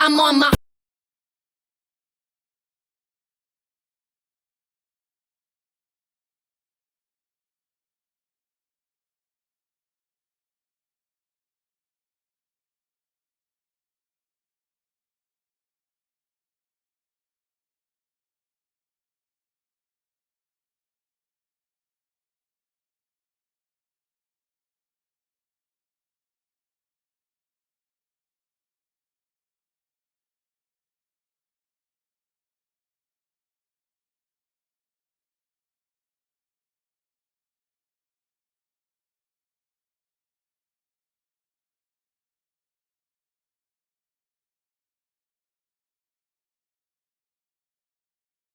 I'm on my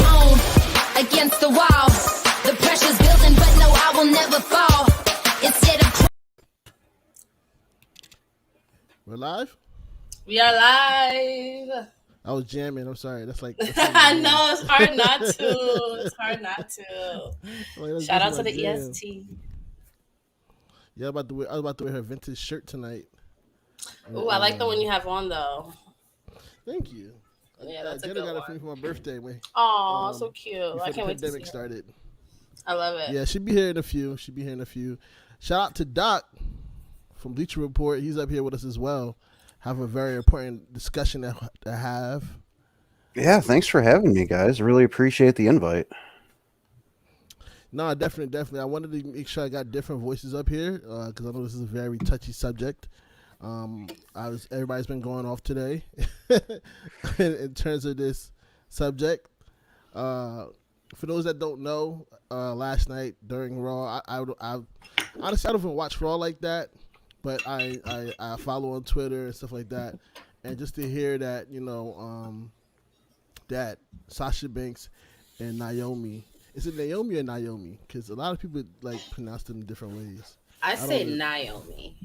own against the wall. The pressure's building, but no, I will never fall. Instead of We're live? We are live. I was jamming. I'm sorry. That's I know it's hard not to. It's hard not to. Like, Shout out to the jam. EST. Yeah, I was about to wear her vintage shirt tonight. Oh, I like the one you have on though. Thank you. Yeah, that's a Jenna good got one. it for me for my birthday. Oh, so cute. I can't wait to see pandemic it. started. I love it. Yeah, she'll be here in a few. Shout out to Doc from Bleacher Report. He's up here with us as well. Have a very important discussion to have. Yeah, thanks for having me, guys. Really appreciate the invite. No, definitely. I wanted to make sure I got different voices up here because I know this is a very touchy subject. Everybody's been going off today in terms of this subject. For those that don't know, last night during Raw, I honestly I don't even watch Raw like that, but I follow on Twitter and stuff like that, and just to hear that that Sasha Banks and Naomi. Is it Naomi or Naomi? Because a lot of people pronounce them in different ways. I say Naomi.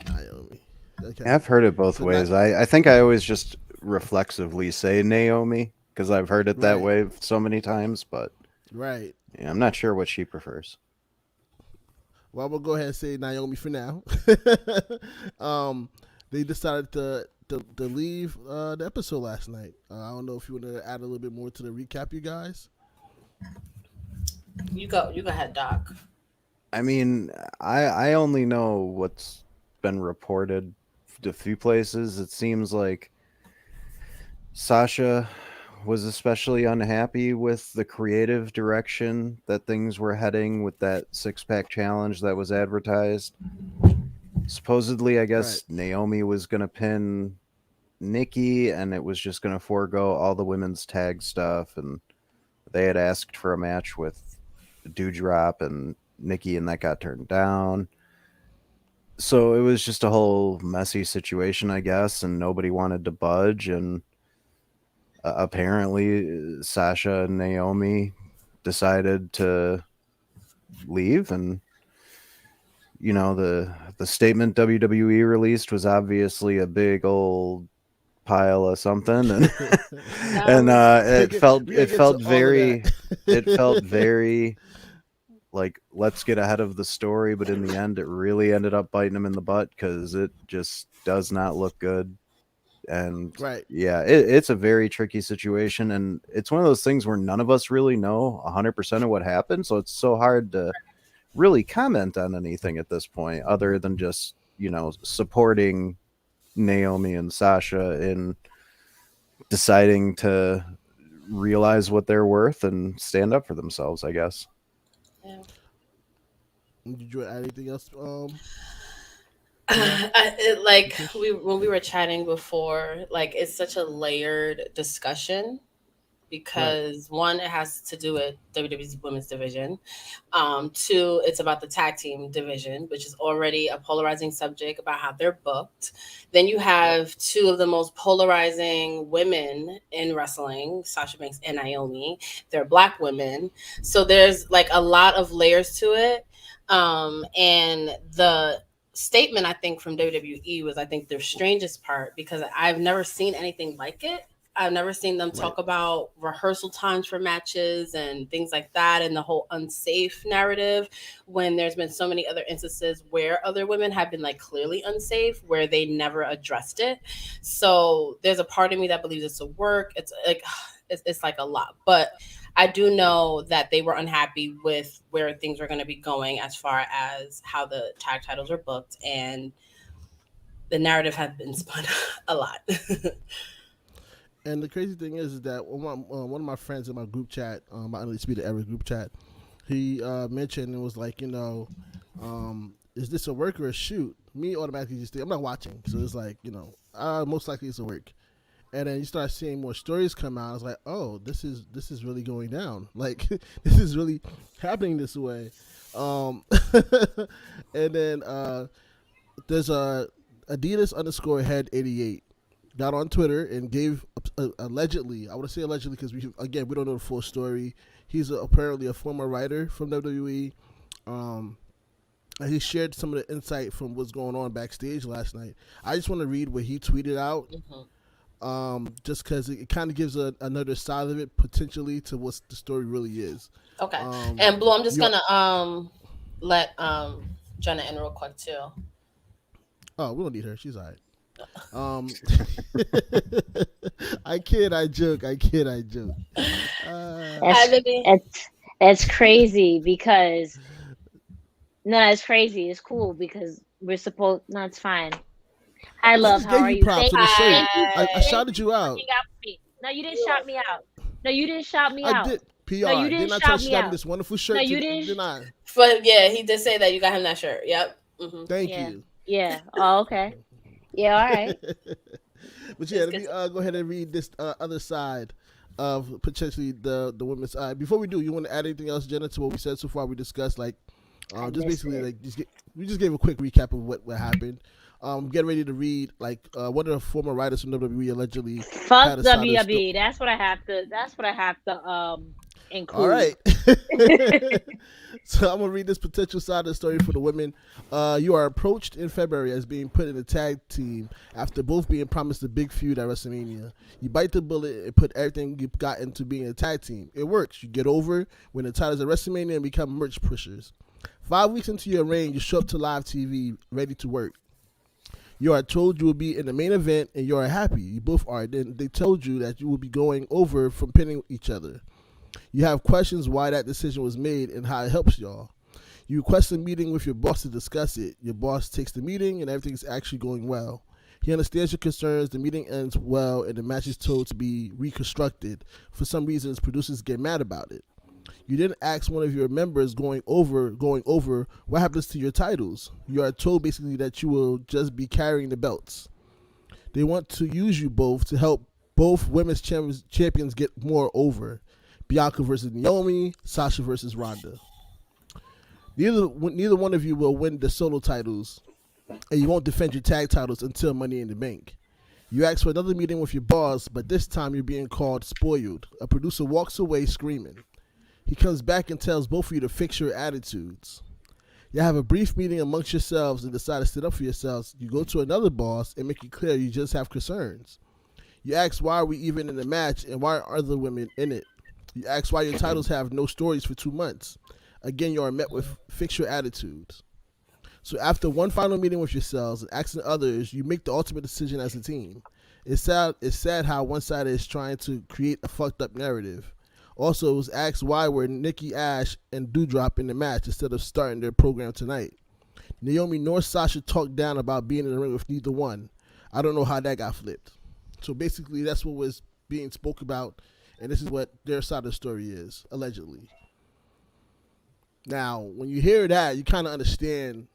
Naomi. Okay. I've heard it both ways. I think I always just reflexively say Naomi because I've heard it that way so many times, but yeah, I'm not sure what she prefers. Well, I'm gonna go ahead and say Naomi for now. They decided to leave the episode last night. I don't know if you want to add a little bit more to the recap, you guys. You go ahead, Doc. I mean, I only know what's been reported to a few places. It seems like Sasha was especially unhappy with the creative direction that things were heading with that six-pack challenge that was advertised. Supposedly, I guess Naomi was going to pin Nikki, and it was just going to forego all the women's tag stuff, and they had asked for a match with Doudrop and Nikki, and that got turned down. So it was just a whole messy situation, I guess, and nobody wanted to budge. And apparently, Sasha and Naomi decided to leave. And, the statement WWE released was obviously a big old pile of something, and it felt very like, let's get ahead of the story, but in the end it really ended up biting them in the butt because it just does not look good. And it's a very tricky situation, and it's one of those things where none of us really know 100% of what happened, so it's so hard to really comment on anything at this point other than just supporting Naomi and Sasha in deciding to realize what they're worth and stand up for themselves, I guess. Yeah. Did you add anything else? When we were chatting before, it's such a layered discussion because one, it has to do with WWE's women's division. Two, it's about the tag team division, which is already a polarizing subject about how they're booked. Then you have two of the most polarizing women in wrestling, Sasha Banks and Naomi. They're Black women. So there's a lot of layers to it. And the statement, I think, from WWE was, I think, their strangest part because I've never seen anything like it. I've never seen them talk about rehearsal times for matches and things like that, and the whole unsafe narrative, when there's been so many other instances where other women have been like clearly unsafe where they never addressed it. So there's a part of me that believes it's a work. It's like it's like a lot, but I do know that they were unhappy with where things were going to be going as far as how the tag titles are booked, and the narrative has been spun a lot. And the crazy thing is that one of my friends in my group chat, my Undisputed Era group chat, he mentioned and was like, is this a work or a shoot? Me automatically just think, I'm not watching, so it's like, most likely it's a work. And then you start seeing more stories come out. I was like, oh, this is really going down. Like, this is really happening this way. And then there's a Adidas_head88 got on Twitter and gave allegedly, I want to say allegedly because we don't know the full story. He's apparently a former writer from WWE. And he shared some of the insight from what's going on backstage last night. I just want to read what he tweeted out. Just because it kind of gives another side of it potentially to what the story really is. Okay. And Blue, I'm just gonna let Jenna in real quick too. Oh, we don't need her. She's all right. I kid, I joke. That's crazy because it's crazy. It's cool because we're supposed. No, it's fine. Hi, love. How are you? Thank you. I shouted you out. No, you didn't shout me out. No, you didn't shout me out. I did. PR. No, you didn't shout me out. This wonderful shirt. No, you didn't. But yeah, he did say that you got him that shirt. Yep. Mm-hmm. Thank you. Yeah. Oh, okay. Yeah. All right. But yeah, let me go ahead and read this other side of potentially the women's side. Before we do, you want to add anything else, Jenna, to what we said so far? We discussed we just gave a quick recap of what happened. Get ready to read one of the former writers from WWE allegedly. Fuck WWE. That's what I have to include. All right. So I'm gonna read this potential side of the story for the women. You are approached in February as being put in a tag team after both being promised a big feud at WrestleMania. You bite the bullet and put everything you've got into being a tag team. It works. You get over, win the titles at WrestleMania, and become merch pushers. 5 weeks into your reign, you show up to live TV ready to work. You are told you will be in the main event, and you are happy. You both are. Then they told you that you will be going over from pinning each other. You have questions why that decision was made and how it helps y'all. You request a meeting with your boss to discuss it. Your boss takes the meeting, and everything's actually going well. He understands your concerns. The meeting ends well, and the match is told to be reconstructed. For some reasons, producers get mad about it. You didn't ask one of your members going over what happens to your titles. You are told basically that you will just be carrying the belts. They want to use you both to help both women's champions get more over. Bianca versus Naomi, Sasha versus Ronda. Neither one of you will win the solo titles, and you won't defend your tag titles until Money in the Bank. You ask for another meeting with your boss, but this time you're being called spoiled. A producer walks away screaming. He comes back and tells both of you to fix your attitudes. You have a brief meeting amongst yourselves and decide to sit up for yourselves. You go to another boss and make it clear you just have concerns. You ask why are we even in the match and why are other women in it. You ask why your titles have no stories for 2 months. Again, you are met with fix your attitudes. So after one final meeting with yourselves and asking others, you make the ultimate decision as a team. It's sad how one side is trying to create a fucked up narrative. Also, it was asked why were Nikki Ash and Doudrop in the match instead of starting their program tonight. Naomi nor Sasha talked down about being in the ring with neither one. I don't know how that got flipped. So basically, that's what was being spoke about, and this is what their side of the story is, allegedly. Now, when you hear that, you kind of understand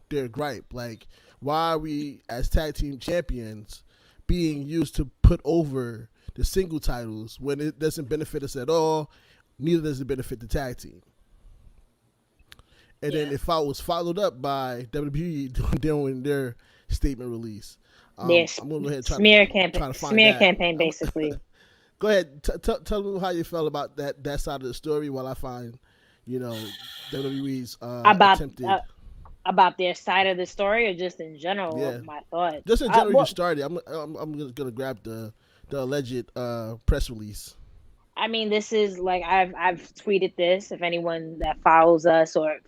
their gripe. Like, why are we, as tag team champions, being used to put over the single titles when it doesn't benefit us at all? Neither does it benefit the tag team. And then if I was followed up by WWE doing their statement release, I'm going to go ahead and smear campaign, basically. Go ahead, tell me how you felt about that side of the story while I find, WWE's about their side of the story, or just in general. My thoughts. Just in general, you started. I'm gonna grab the the alleged press release? I mean, this is like I've tweeted this. If anyone that follows us or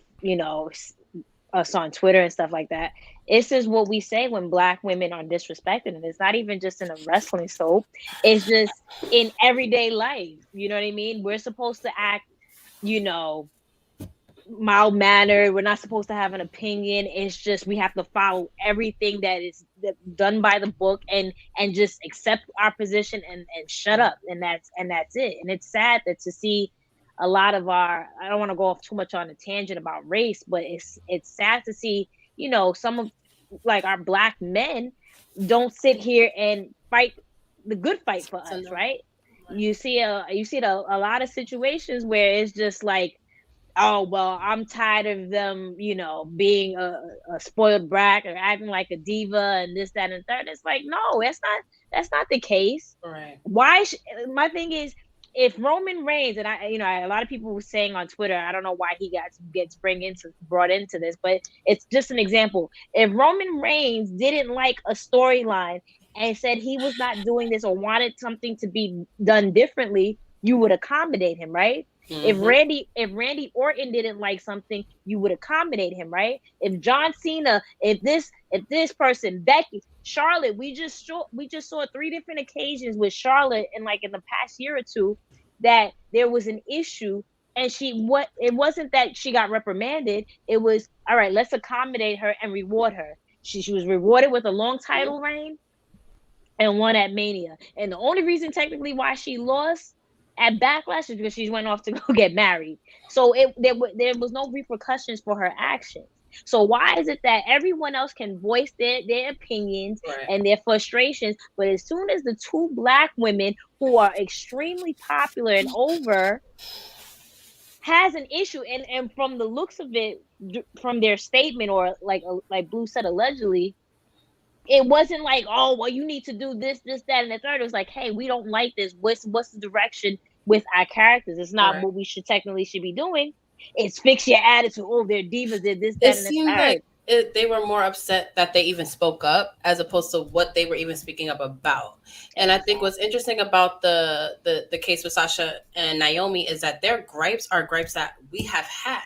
us on Twitter and stuff like that, this is what we say when Black women are disrespected, and it's not even just in a wrestling soap. It's just in everyday life. You know what I mean? We're supposed to act, mild mannered. We're not supposed to have an opinion. It's just we have to follow everything that is done by the book and just accept our position and shut up. And that's it. And it's sad that to see a lot of I don't want to go off too much on a tangent about race, but it's sad to see, some of like our Black men don't sit here and fight the good fight for us, right? You see a lot of situations where it's just like, oh, well, I'm tired of them, being a spoiled brat or acting like a diva and this, that, and third. It's like, no, that's not the case. Right. Why? My thing is, if Roman Reigns, and a lot of people were saying on Twitter, I don't know why he gets brought into this, but it's just an example. If Roman Reigns didn't like a storyline and said he was not doing this or wanted something to be done differently, you would accommodate him, right? Mm-hmm. If Randy Orton didn't like something, you would accommodate him, right? If John Cena, if this person, Becky, Charlotte, we just saw 3 different occasions with Charlotte in the past year or two that there was an issue, and it wasn't that she got reprimanded. It was, all right, let's accommodate her and reward her. She was rewarded with a long title reign and won at Mania. And the only reason technically why she lost at Backlash is because she went off to go get married. So there was no repercussions for her actions. So why is it that everyone else can voice their opinions and their frustrations, but as soon as the 2 Black women who are extremely popular and over has an issue, and from the looks of it, from their statement, or like Blue said, allegedly, it wasn't like, oh, well, you need to do this, that, and the third. It was like, hey, we don't like this. What's the direction with our characters? It's not what we should be doing. It's fix your attitude. Oh, they're divas. They're this, that, and the third. It seemed like they were more upset that they even spoke up as opposed to what they were even speaking up about. And I think what's interesting about the case with Sasha and Naomi is that their gripes are gripes that we have had.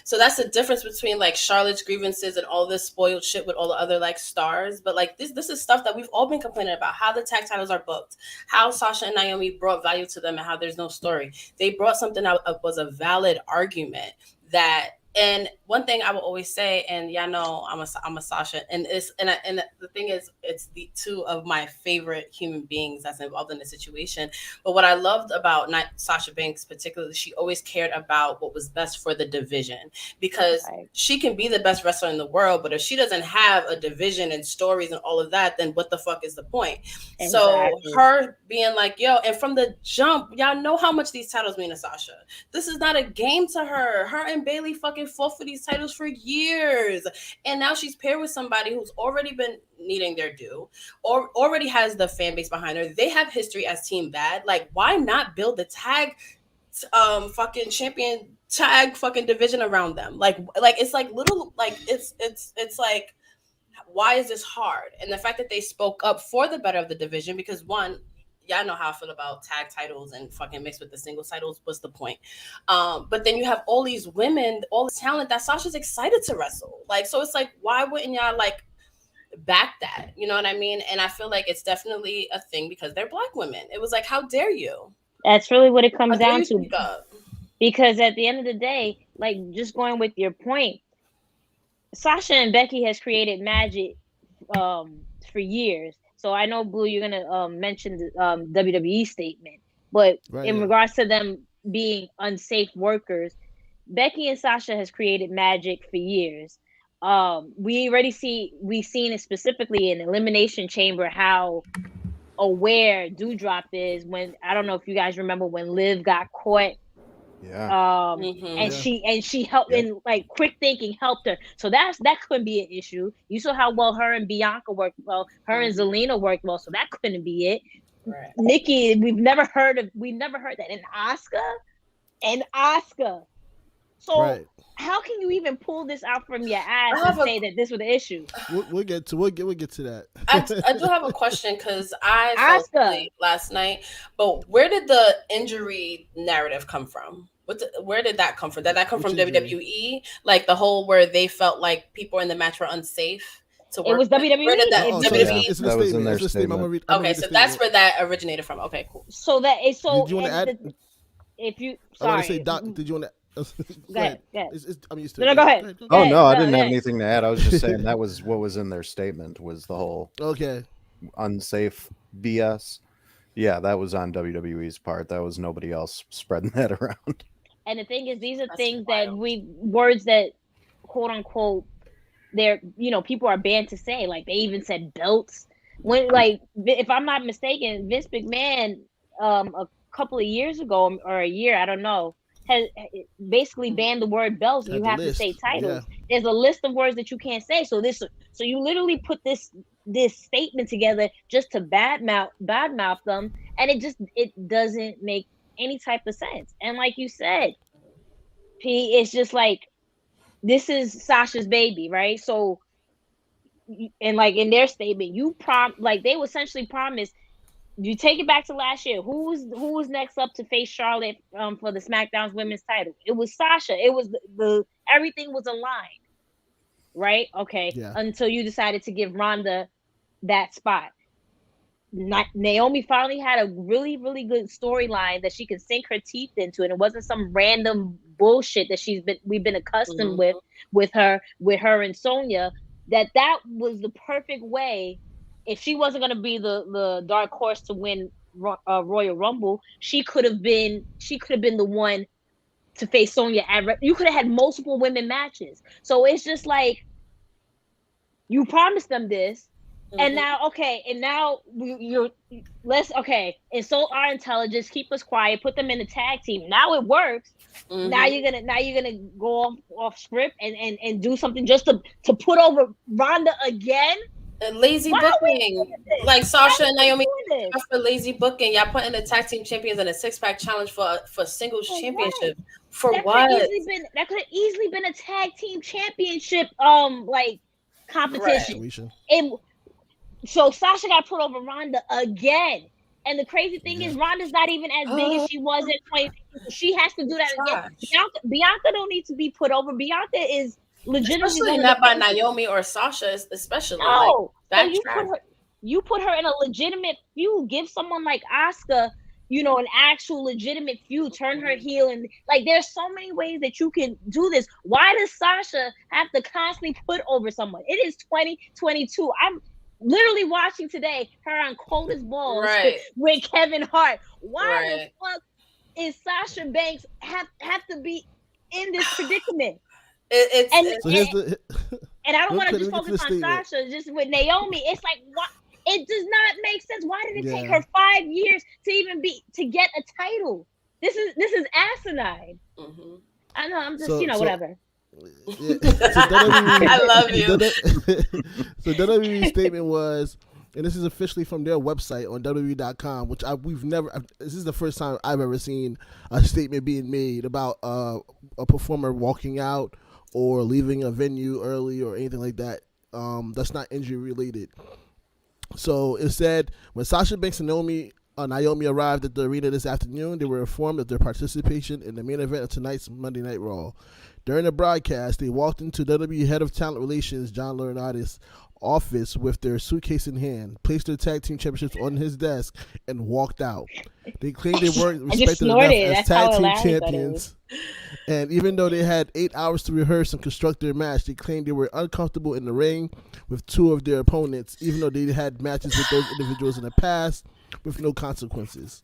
So that's the difference between like Charlotte's grievances and all this spoiled shit with all the other like stars. But like this is stuff that we've all been complaining about, how the tag titles are booked, how Sasha and Naomi brought value to them and how there's no story. They brought something that was a valid argument that. And one thing I will always say, and y'all know I'm a Sasha, and the thing is, it's the 2 of my favorite human beings that's involved in the situation. But what I loved about Sasha Banks particularly, she always cared about what was best for the division, because she can be the best wrestler in the world, but if she doesn't have a division and stories and all of that, then what the fuck is the point? Exactly. So her being like, yo, and from the jump, y'all know how much these titles mean to Sasha. This is not a game to her. Her and Bayley fucking fought for these titles for years, and now she's paired with somebody who's already been needing their due, or already has the fan base behind her. They have history as Team Bad. Like, why not build the tag fucking champion tag fucking division around them? Like it's like little, like it's like, why is this hard? And the fact that they spoke up for the better of the division, because one, y'all know how I feel about tag titles and fucking mixed with the singles titles. What's the point? But then you have all these women, all the talent that Sasha's excited to wrestle. Like, so it's like, why wouldn't y'all like back that? You know what I mean? And I feel like it's definitely a thing because they're Black women. It was like, how dare you? That's really what it comes down to. Because at the end of the day, like, just going with your point, Sasha and Becky has created magic for years. So I know, Blue, you're gonna mention the WWE statement, but in regards to them being unsafe workers, Becky and Sasha has created magic for years. We've seen it specifically in Elimination Chamber how aware Doudrop is. When, I don't know if you guys remember when Liv got caught. Yeah. And she helped, and like quick thinking helped her. So that couldn't be an issue. You saw how well her and Bianca worked well. Her and Zelina worked well. So that couldn't be it. Right. Nikki, we've never heard that. And Asuka, So how can you even pull this out from your ass and say that this was the issue? We'll get to that. I do have a question because I fell asleep last night. But where did the injury narrative come from? Where did that come from? Did that come from WWE? Like the whole where they felt like people in the match were unsafe to work. It was WWE. Where did that? WWE. That was in their statement. Okay, so that's where that originated from. Okay, cool. So that is so. Did you want to add? If you, sorry, I want to say, Doc. Did you want to? Go ahead. I'm used to it. No, go ahead. Oh no, I didn't have anything to add. I was just saying that was what was in their statement was the whole unsafe BS. Yeah, that was on WWE's part. That was nobody else spreading that around. And the thing is, these are things that words that quote unquote, they're people are banned to say. Like they even said belts. When like if I'm not mistaken, Vince McMahon a couple of years ago or a year, I don't know, has basically banned the word belts. You have to say titles. Yeah. There's a list of words that you can't say. So you literally put this statement together just to badmouth them, and it doesn't make any type of sense. And like you said, P, it's just like this is Sasha's baby, right? So, and like in their statement, they essentially promised. You take it back to last year. Who was next up to face Charlotte for the SmackDown's women's title? It was Sasha. It was the everything was aligned, right? Okay. Yeah. Until you decided to give Ronda that spot. Naomi finally had a really, really good storyline that she could sink her teeth into, and it wasn't some random bullshit that we've been accustomed with her and Sonya. That was the perfect way. If she wasn't going to be the dark horse to win Royal Rumble, she could have been the one to face Sonya. You could have had multiple women matches. So it's just like you promised them this, and now insult our intelligence, keep us quiet, put them in the tag team. Now it works. Now you're gonna go off script and do something just to put over Ronda again. Lazy booking, like Sasha and Naomi for lazy booking. Y'all putting the tag team champions in a 6-pack challenge for singles championship. For what? That could have easily been a tag team championship competition. So Sasha got put over Ronda again. And the crazy thing is Ronda's not even as big as she was in 2015. She has to do that again. Bianca don't need to be put over. Bianca is legitimately not by Naomi or Sasha, especially. No, so you put her in a legitimate feud. Give someone like Asuka, an actual legitimate feud. Turn her heel, and there's so many ways that you can do this. Why does Sasha have to constantly put over someone? It is 2022. I'm literally watching today her on Coldest Balls with Kevin Hart. Why the fuck is Sasha Banks have to be in this predicament? And I don't want to just focus on Sasha, just with Naomi. It's like, what? It does not make sense. Why did it take her 5 years to get a title? This is asinine. I know. I'm just whatever. Yeah. I love you. So WWE's statement was, and this is officially from their website on WWE.com, which this is the first time I've ever seen a statement being made about a performer walking out or leaving a venue early or anything like that. That's not injury related. So it said, when Sasha Banks and Naomi arrived at the arena this afternoon, they were informed of their participation in the main event of tonight's Monday Night Raw. During the broadcast, they walked into WWE Head of Talent Relations, John Laurinaitis' office with their suitcase in hand, placed their tag team championships on his desk, and walked out. They claimed they weren't respected enough as tag team champions. And even though they had 8 hours to rehearse and construct their match, they claimed they were uncomfortable in the ring with two of their opponents, even though they had matches with those individuals in the past with no consequences.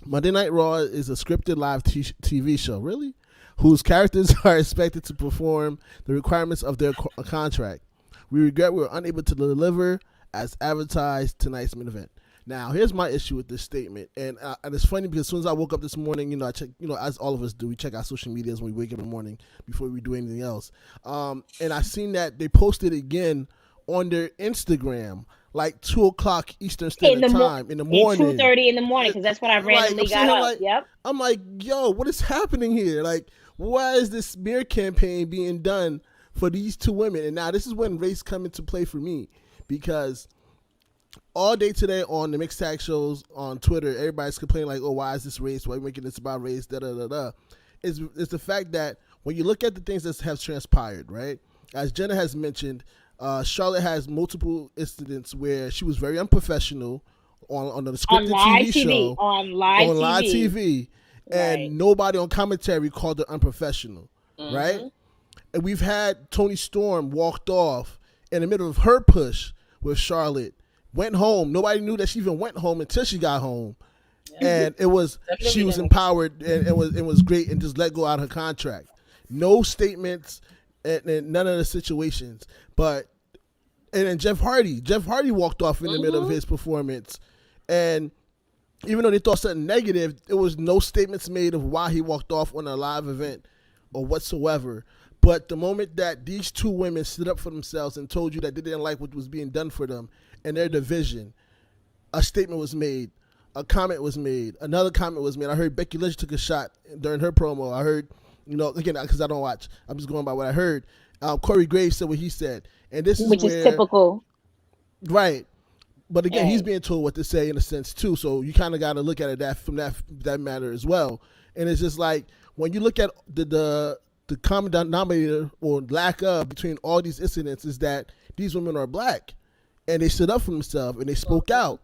Monday Night Raw is a scripted live TV show, really? Whose characters are expected to perform the requirements of their contract. We regret we were unable to deliver as advertised tonight's main event. Now, here's my issue with this statement, and it's funny because as soon as I woke up this morning, I check, as all of us do, we check our social medias when we wake up in the morning before we do anything else. And I seen that they posted again on their Instagram, like 2:00 Eastern Standard Time in the morning. 2:30 in the morning, because that's when I randomly got up. Yep. I'm like, yo, what is happening here? Like, why is this smear campaign being done for these two women? And now this is when race come into play for me, because all day today on the mixed tag shows on Twitter, everybody's complaining like, oh, why is this race? Why are we making this about race? Da da da da. It's the fact that when you look at the things that have transpired, right? As Jenna has mentioned, Charlotte has multiple incidents where she was very unprofessional on the scripted TV show, on live TV, and nobody on commentary called her unprofessional, right? And we've had Toni Storm walked off in the middle of her push with Charlotte, went home. Nobody knew that she even went home until she got home, and it was she was empowered and it was great, and just let go out of her contract. No statements and none of the situations, but. And then Jeff Hardy walked off in the middle of his performance. And even though they thought something negative, there was no statements made of why he walked off on a live event or whatsoever. But the moment that these two women stood up for themselves and told you that they didn't like what was being done for them and their division, a statement was made, a comment was made, another comment was made. I heard Becky Lynch took a shot during her promo. I heard, again, because I don't watch, I'm just going by what I heard. Corey Graves said what he said. And this is which is typical. Right. But again, he's being told what to say in a sense too. So you kind of got to look at it from that matter as well. And it's just like when you look at the common denominator or lack of between all these incidents is that these women are black and they stood up for themselves and they spoke out.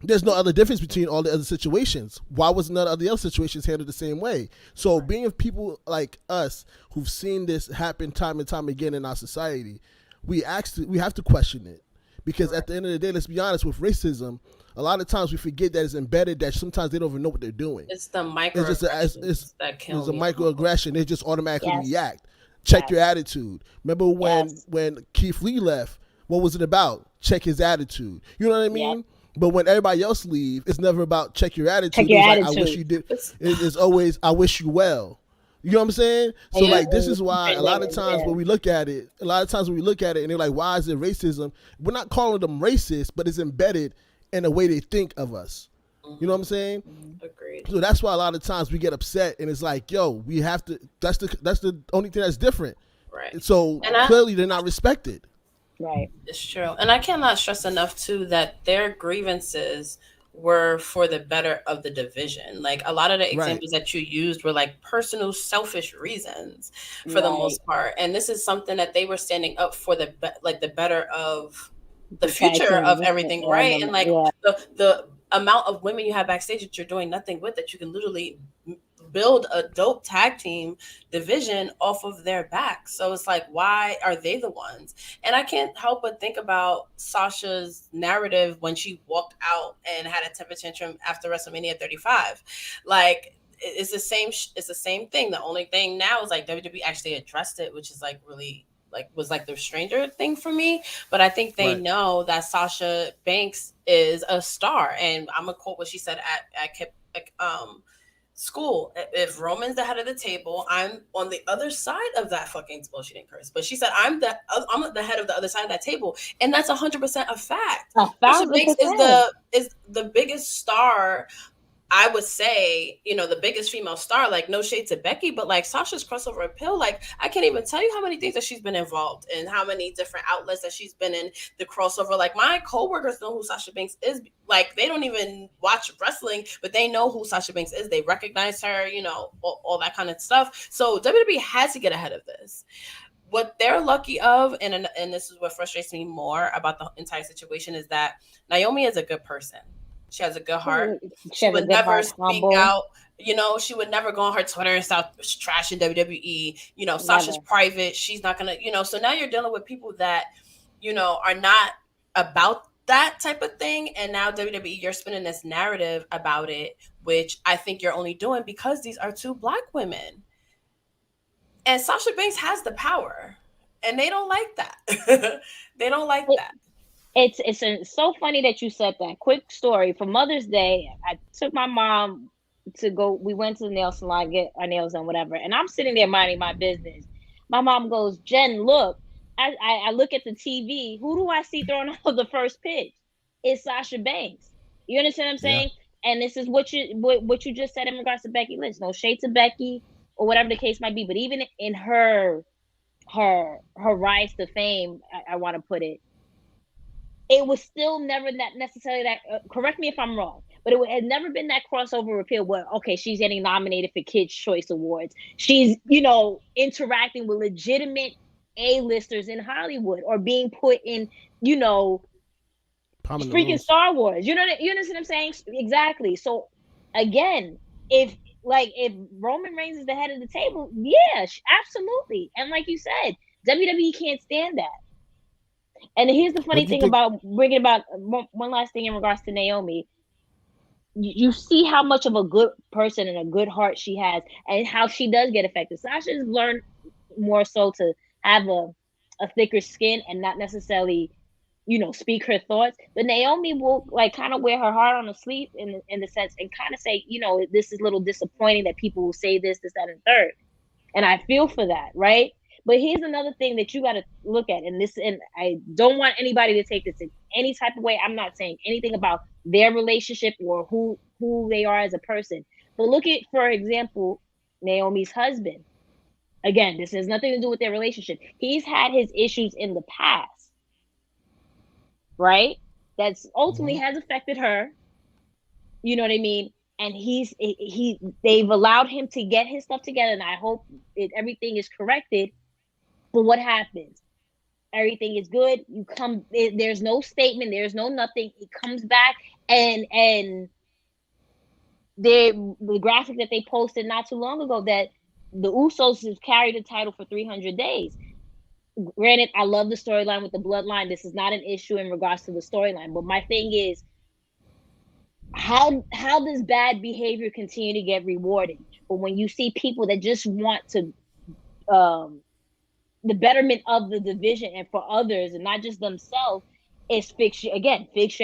There's no other difference between all the other situations. Why was none of the other situations handled the same way? So being people like us who've seen this happen time and time again in our society, we have to question it. Because at the end of the day, let's be honest, with racism, a lot of times we forget that it's embedded, that sometimes they don't even know what they're doing. It's the microaggressions that kill It's a microaggression. They just automatically react. Check your attitude. Remember when Keith Lee left, what was it about? Check his attitude. You know what I mean? Yep. But when everybody else leave, it's never about check your attitude. Check your attitude. Like, I wish you did. It's always, I wish you well. You know what I'm saying? So like, this is why a lot of times when we look at it, and they're like, why is it racism? We're not calling them racist, but it's embedded in the way they think of us. You know what I'm saying? Agreed. So that's why a lot of times we get upset, and it's like, yo, we have to. That's the only thing that's different. Right. So clearly they're not respected. Right. It's true. And I cannot stress enough too that their grievances were for the better of the division. Like a lot of the examples that you used were like personal selfish reasons for the most part. And this is something that they were standing up for the better of the future of everything. Right. And like the amount of women you have backstage that you're doing nothing with, that you can literally build a dope tag team division off of their back. So it's like, why are they the ones? And I can't help but think about Sasha's narrative when she walked out and had a temper tantrum after WrestleMania 35. Like, it's the same thing. The only thing now is like WWE actually addressed it, which is like really was like the stranger thing for me. But I think they know that Sasha Banks is a star. And I'm gonna quote what she said at school. If Roman's the head of the table, I'm on the other side of that fucking, well, she didn't curse, but she said I'm the head of the other side of that table, and that's 100% a fact. Sasha Banks is the biggest star, I would say, the biggest female star. Like, no shade to Becky, but like Sasha's crossover appeal, like I can't even tell you how many things that she's been involved in, how many different outlets that she's been in the crossover. Like, my coworkers know who Sasha Banks is. Like, they don't even watch wrestling, but they know who Sasha Banks is. They recognize her, all that kind of stuff. So WWE has to get ahead of this. What they're lucky of, and this is what frustrates me more about the entire situation, is that Naomi is a good person. She has a good heart. She would never speak out. She would never go on her Twitter and start trashing WWE. Sasha's private. She's not going to, so now you're dealing with people that, are not about that type of thing. And now WWE, you're spinning this narrative about it, which I think you're only doing because these are two Black women. And Sasha Banks has the power, and they don't like that. They don't like that. It's so funny that you said that. Quick story. For Mother's Day, I took my mom to go. We went to the nail salon, get our nails done, whatever. And I'm sitting there minding my business. My mom goes, Jen, look. I look at the TV. Who do I see throwing out the first pitch? It's Sasha Banks. You understand what I'm saying? Yeah. And this is what you just said in regards to Becky Lynch. No shade to Becky. or whatever the case might be. But even in her rise to fame, I want to put it, it was still never that necessarily that. Correct me if I'm wrong, but it had never been that crossover appeal where, okay, she's getting nominated for Kids' Choice Awards. She's, interacting with legitimate A-listers in Hollywood, or being put in, freaking Star Wars. You understand what I'm saying? Exactly. So again, if Roman Reigns is the head of the table, yeah, absolutely. And like you said, WWE can't stand that. And here's the funny thing about bringing about one last thing in regards to Naomi. You see how much of a good person and a good heart she has, and how she does get affected. Sasha's learned more so to have a thicker skin and not necessarily, speak her thoughts. But Naomi will kind of wear her heart on her sleeve in the sense, and kind of say, this is a little disappointing that people will say this, that, and third. And I feel for that, right? But here's another thing that you got to look at, and I don't want anybody to take this in any type of way. I'm not saying anything about their relationship or who they are as a person. But look at, for example, Naomi's husband. Again, this has nothing to do with their relationship. He's had his issues in the past, right? That's ultimately has affected her. You know what I mean? And they've allowed him to get his stuff together, and I hope everything is corrected. But what happens? Everything is good. There's no statement. There's no nothing. He comes back, and the graphic that they posted not too long ago, that the Usos have carried the title for 300 days. Granted, I love the storyline with the Bloodline. This is not an issue in regards to the storyline. But my thing is, how does bad behavior continue to get rewarded? But when you see people that just want to the betterment of the division and for others and not just themselves, is fix your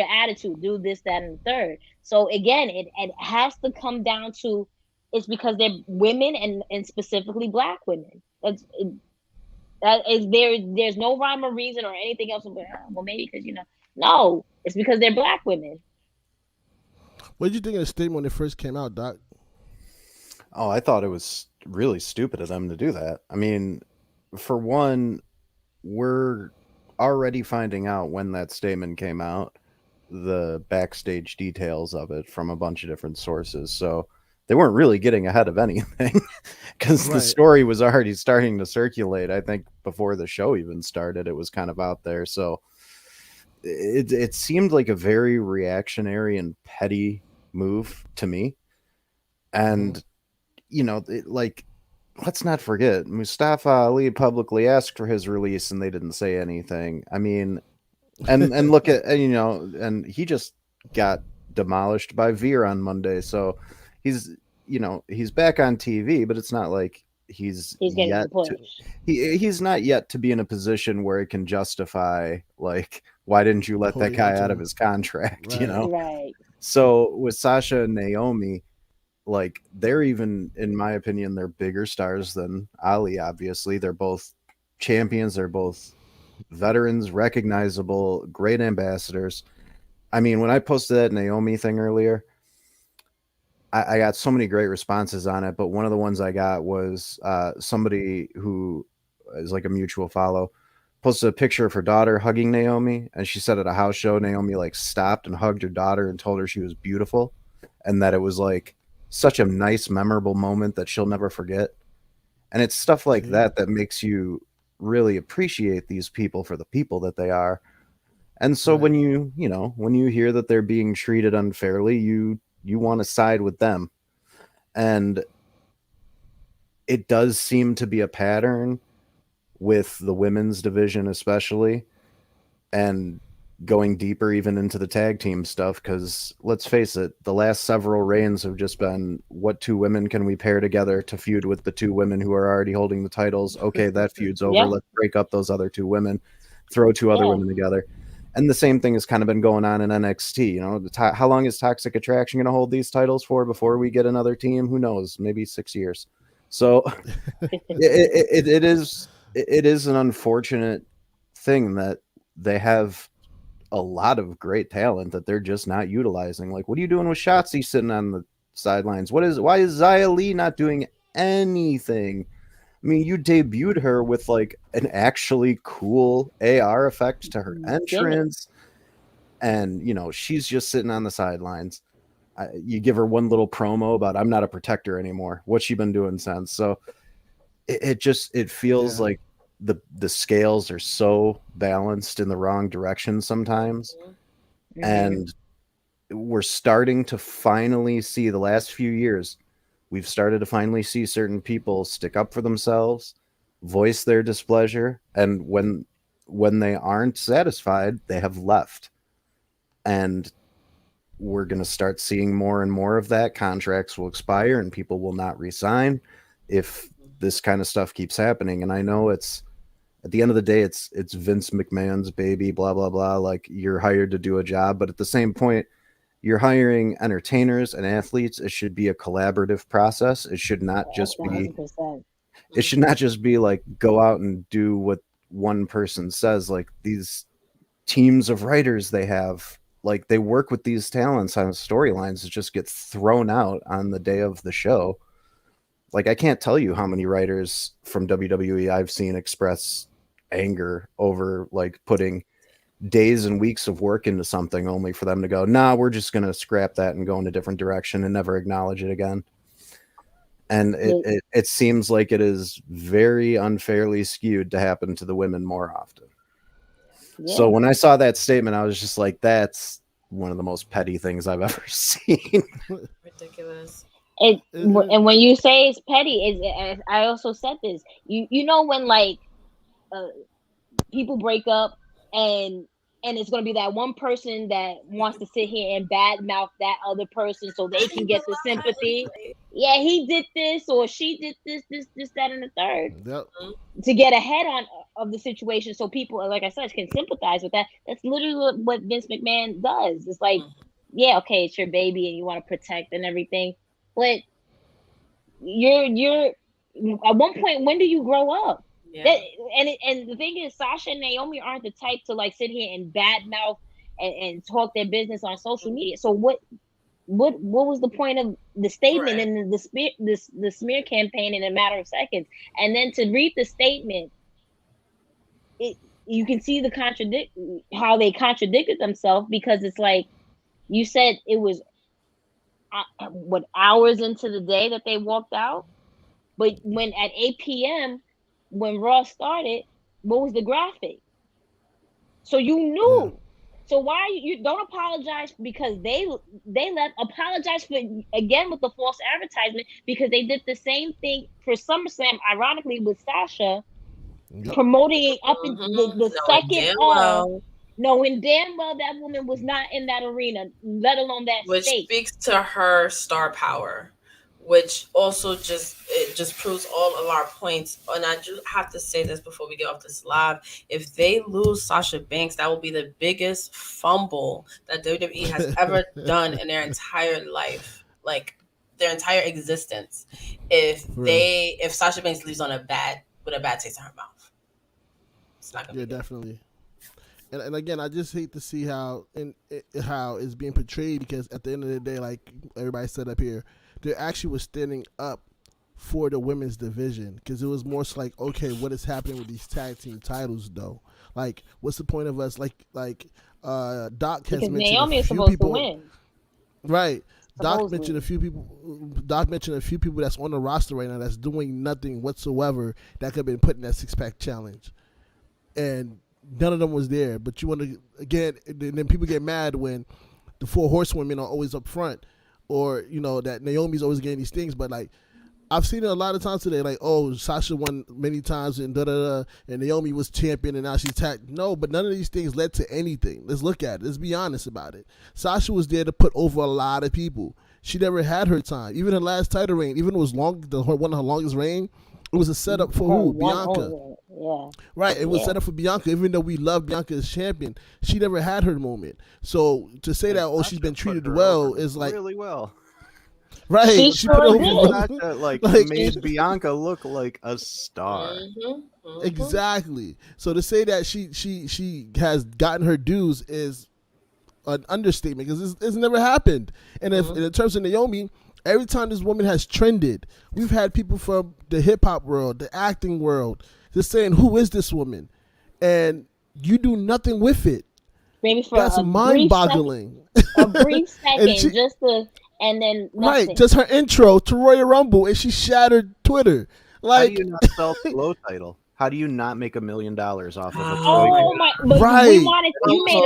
attitude, do this, that, and the third. So again, it has to come down to, it's because they're women, and specifically Black women. There's no rhyme or reason or anything else. Well, maybe because no, it's because they're Black women. What did you think of the statement when it first came out, Doc? Oh, I thought it was really stupid of them to do that. I mean, for one, we're already finding out when that statement came out, the backstage details of it from a bunch of different sources. So they weren't really getting ahead of anything, because the story was already starting to circulate. I think before the show even started, it was kind of out there. So it seemed like a very reactionary and petty move to me. And, let's not forget, Mustafa Ali publicly asked for his release and they didn't say anything. I mean, and look at, and he just got demolished by Veer on Monday. So he's back on TV, but it's not like he's not yet to be in a position where it can justify, why didn't you let that guy out of his contract? Right. So with Sasha and Naomi, they're even, in my opinion, they're bigger stars than Ali. Obviously, they're both champions. They're both veterans, recognizable, great ambassadors. I mean, when I posted that Naomi thing earlier, I got so many great responses on it, but one of the ones I got was somebody who is like a mutual follow posted a picture of her daughter hugging Naomi, and she said at a house show, Naomi stopped and hugged her daughter and told her she was beautiful, and that it was such a nice, memorable moment that she'll never forget. And it's stuff like that makes you really appreciate these people for the people that they are. And so when you hear that they're being treated unfairly, you want to side with them. And it does seem to be a pattern with the women's division, especially, and going deeper even into the tag team stuff, because let's face it, the last several reigns have just been, what two women can we pair together to feud with the two women who are already holding the titles? Okay, that feud's over. Let's break up those other two women, throw two other women together. And the same thing has kind of been going on in NXT. How long is Toxic Attraction going to hold these titles for before we get another team? Who knows? Maybe 6 years. So it is an unfortunate thing that they have a lot of great talent that they're just not utilizing. What are you doing with Shotzi sitting on the sidelines? Why is Xia Li not doing anything. I mean, you debuted her with like an actually cool AR effect to her entrance, and you know she's just sitting on the sidelines. You give her one little promo about I'm not a protector anymore. What's she been doing since? So it feels like the scales are so balanced in the wrong direction sometimes, and we're starting to finally see the last few years. We've started to finally see certain people stick up for themselves, voice their displeasure, and when they aren't satisfied, they have left. And we're going to start seeing more and more of that. Contracts will expire and people will not resign if this kind of stuff keeps happening. And I know it's at the end of the day, it's Vince McMahon's baby, blah, blah, blah. Like, you're hired to do a job, but at the same point, you're hiring entertainers and athletes. It should be a collaborative process. It should not just be 100%. It should not just be like go out and do what one person says. Like, these teams of writers they have, like, they work with these talents on storylines that just get thrown out on the day of the show. Like, I can't tell you how many writers from WWE I've seen express anger over like putting days and weeks of work into something only for them to go, nah, we're just going to scrap that and go in a different direction and never acknowledge it again. And it seems like it is very unfairly skewed to happen to the women more often. Yeah. So when I saw that statement, I was just like, that's one of the most petty things I've ever seen. Ridiculous. And when you say it's petty, I also said this. You know when like people break up and it's going to be that one person that wants to sit here and badmouth that other person so they can get the sympathy. Yeah, he did this or she did this, that, and the third. Yep. To get ahead of the situation so people, like I said, can sympathize with that. That's literally what Vince McMahon does. It's like, yeah, okay, it's your baby and you want to protect and everything. But you're at one point, when do you grow up? Yeah. And the thing is, Sasha and Naomi aren't the type to like sit here and badmouth and talk their business on social media. So what was the point of the statement and the smear campaign in a matter of seconds? And then to read the statement, you can see how they contradicted themselves, because it's like you said it was hours into the day that they walked out, but when at 8 p.m. when Raw started, what was the graphic? So you knew. Yeah. So why you don't apologize because they left? Apologize for again with the false advertisement, because they did the same thing for SummerSlam, ironically with Sasha, promoting it up in the second of, knowing damn well that woman was not in that arena, let alone that which state. Speaks to her star power, which also just proves all of our points. And I just have to say this before we get off this live: if they lose Sasha Banks, that will be the biggest fumble that WWE has ever done in their entire life, like their entire existence. If Sasha Banks leaves with a bad taste in her mouth, it's not gonna be good. Definitely. And again, I just hate to see how it's being portrayed, because at the end of the day, like everybody said up here, they actually was standing up for the women's division, because it was more so like, okay, what is happening with these tag team titles though? Like, what's the point of us? Like Doc has mentioned Naomi a few supposed people, to win. Right. Doc mentioned a few people that's on the roster right now that's doing nothing whatsoever that could have been put in that 6-pack challenge, and none of them was there. But you want to, again, then people get mad when the 4 horsewomen are always up front, or that Naomi's always getting these things. But like, I've seen it a lot of times today, like, oh, Sasha won many times and and Naomi was champion and now she's tagged. No, but none of these things led to anything. Let's look at it. Let's be honest about it. Sasha was there to put over a lot of people. She never had her time. Even her last title reign, even it was one of her longest reign, it was a setup for who? Bianca. Yeah. Right. It was set up for Bianca. Even though we love Bianca as champion, she never had her moment. So to say that, she's been treated well is like really well. Right. She put over Sasha, like made Bianca look like a star. Exactly. So to say that she has gotten her dues is an understatement, because it's never happened. And if in terms of Naomi, Every time this woman has trended, we've had people from the hip hop world, the acting world, just saying, "Who is this woman?" And you do nothing with it. Maybe for that's mind-boggling. A brief second, and then nothing. Right, just her intro to Royal Rumble, and she shattered Twitter. Like, how do you not sell the Glow title? How do you not make $1 million off of a oh my! But right. You made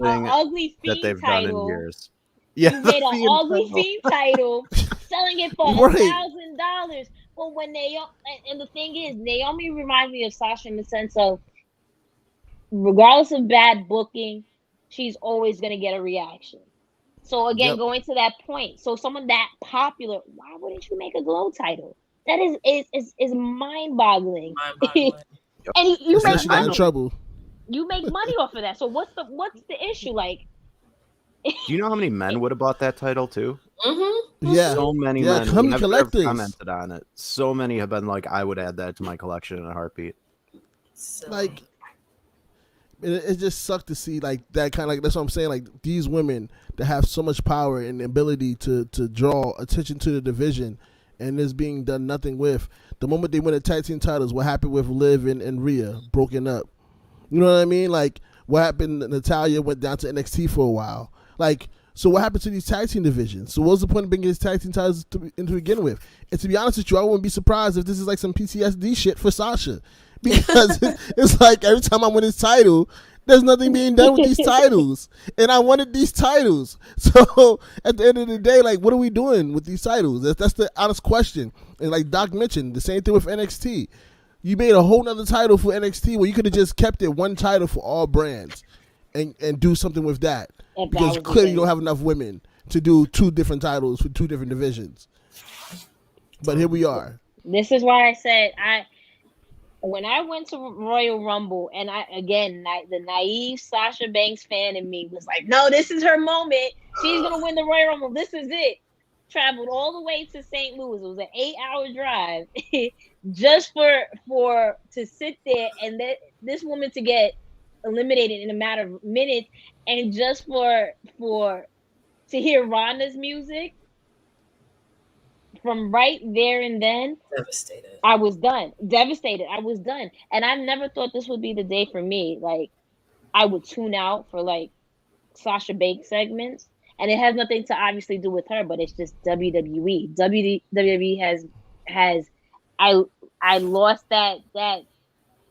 an ugly Fiend that they've title. done in years. Yeah, you made an ugly Fiend title, selling it for $1,000. But when and the thing is, Naomi reminds me of Sasha in the sense of, regardless of bad booking, she's always gonna get a reaction. So again, going to that point, so someone that popular, why wouldn't you make a Glow title? That is mind-boggling. And you make money. In trouble. You make money off of that. So what's the issue? Like, do you know how many men would have bought that title too? Mm-hmm. Yeah, so many men have commented on it. So many have been like, I would add that to my collection in a heartbeat. Like, it just sucked to see like that kind of, like, that's what I'm saying. Like, these women that have so much power and ability to draw attention to the division, and there's being done nothing with. The moment they win the tag team titles, what happened with Liv and Rhea broken up? You know what I mean? Like, what happened? Natalya went down to NXT for a while. Like, so what happened to these tag team divisions? So what's the point of bringing these tag team titles to begin with? And to be honest with you, I wouldn't be surprised if this is like some PTSD shit for Sasha. Because it's like every time I win this title, there's nothing being done with these titles. And I wanted these titles. So at the end of the day, like, what are we doing with these titles? That's the honest question. And like Doc mentioned, the same thing with NXT. You made a whole nother title for NXT where you could have just kept it one title for all brands and do something with that. Because clearly you don't have enough women to do 2 different titles for 2 different divisions. But here we are. This is why I said when I went to Royal Rumble, and the naive Sasha Banks fan in me was like, no, this is her moment. She's going to win the Royal Rumble. This is it. Traveled all the way to St. Louis. It was an 8-hour drive just to sit there and this woman to get eliminated in a matter of minutes, and just to hear Ronda's music from right there and then. Devastated. I was done. Devastated. I was done. And I never thought this would be the day for me. Like, I would tune out for like Sasha Banks segments. And it has nothing to obviously do with her, but it's just WWE. WWE has I lost that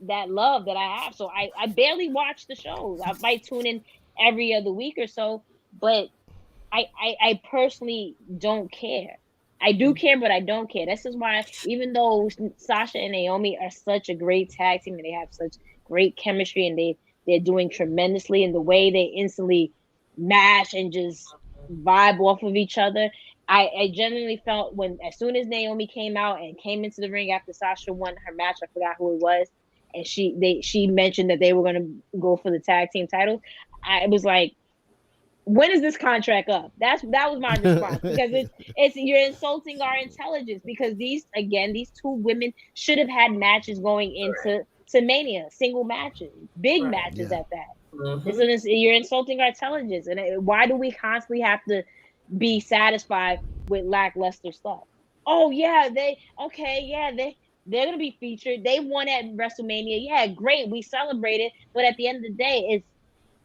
love that I have. So I barely watch the shows. I might tune in every other week or so, but I personally don't care. I do care, but I don't care. This is why, even though Sasha and Naomi are such a great tag team and they have such great chemistry and they're doing tremendously, in the way they instantly mash and just vibe off of each other, I genuinely felt as soon as Naomi came out and came into the ring after Sasha won her match, I forgot who it was, and she mentioned that they were going to go for the tag team titles. I was like, when is this contract up? That was my response, because it's you're insulting our intelligence, because these 2 women should have had matches going into Mania, single matches, big matches at that. Mm-hmm. You're insulting our intelligence, and why do we constantly have to be satisfied with lackluster stuff? Oh yeah, they're gonna be featured. They won at WrestleMania. Yeah, great, we celebrated, but at the end of the day,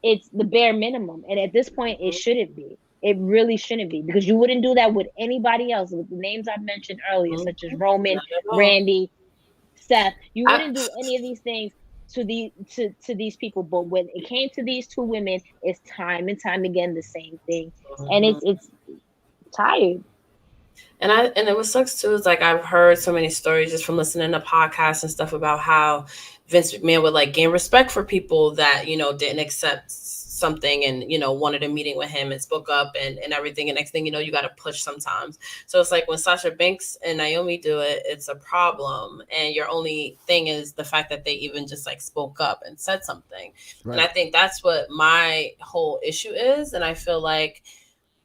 it's the bare minimum. And at this point, it shouldn't be. It really shouldn't be, because you wouldn't do that with anybody else. With the names I mentioned earlier, such as Roman, Randy, Seth, you wouldn't do any of these things to these people. But when it came to these 2 women, it's time and time again the same thing, and it's tired. And what sucks too is, like, I've heard so many stories just from listening to podcasts and stuff about how Vince McMahon would like gain respect for people that, didn't accept something and, wanted a meeting with him and spoke up and everything. And next thing you know, you got to push sometimes. So it's like when Sasha Banks and Naomi do it, it's a problem. And your only thing is the fact that they even just like spoke up and said something. Right. And I think that's what my whole issue is. And I feel like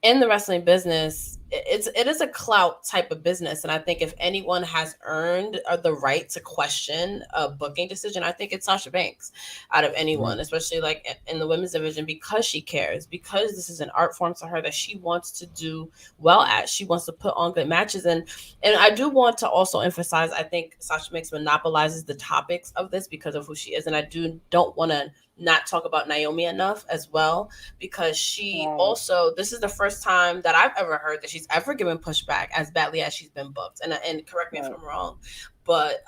in the wrestling business, it is a clout type of business, and I think if anyone has earned the right to question a booking decision, I think it's Sasha Banks out of anyone, especially like in the women's division, because she cares, because this is an art form to her that she wants to do well at. She wants to put on good matches, and I do want to also emphasize, I think Sasha Banks monopolizes the topics of this because of who she is, and I don't want to not talk about Naomi enough as well, because she also, this is the first time that I've ever heard that she's ever given pushback as badly as she's been booked. And correct me if I'm wrong, but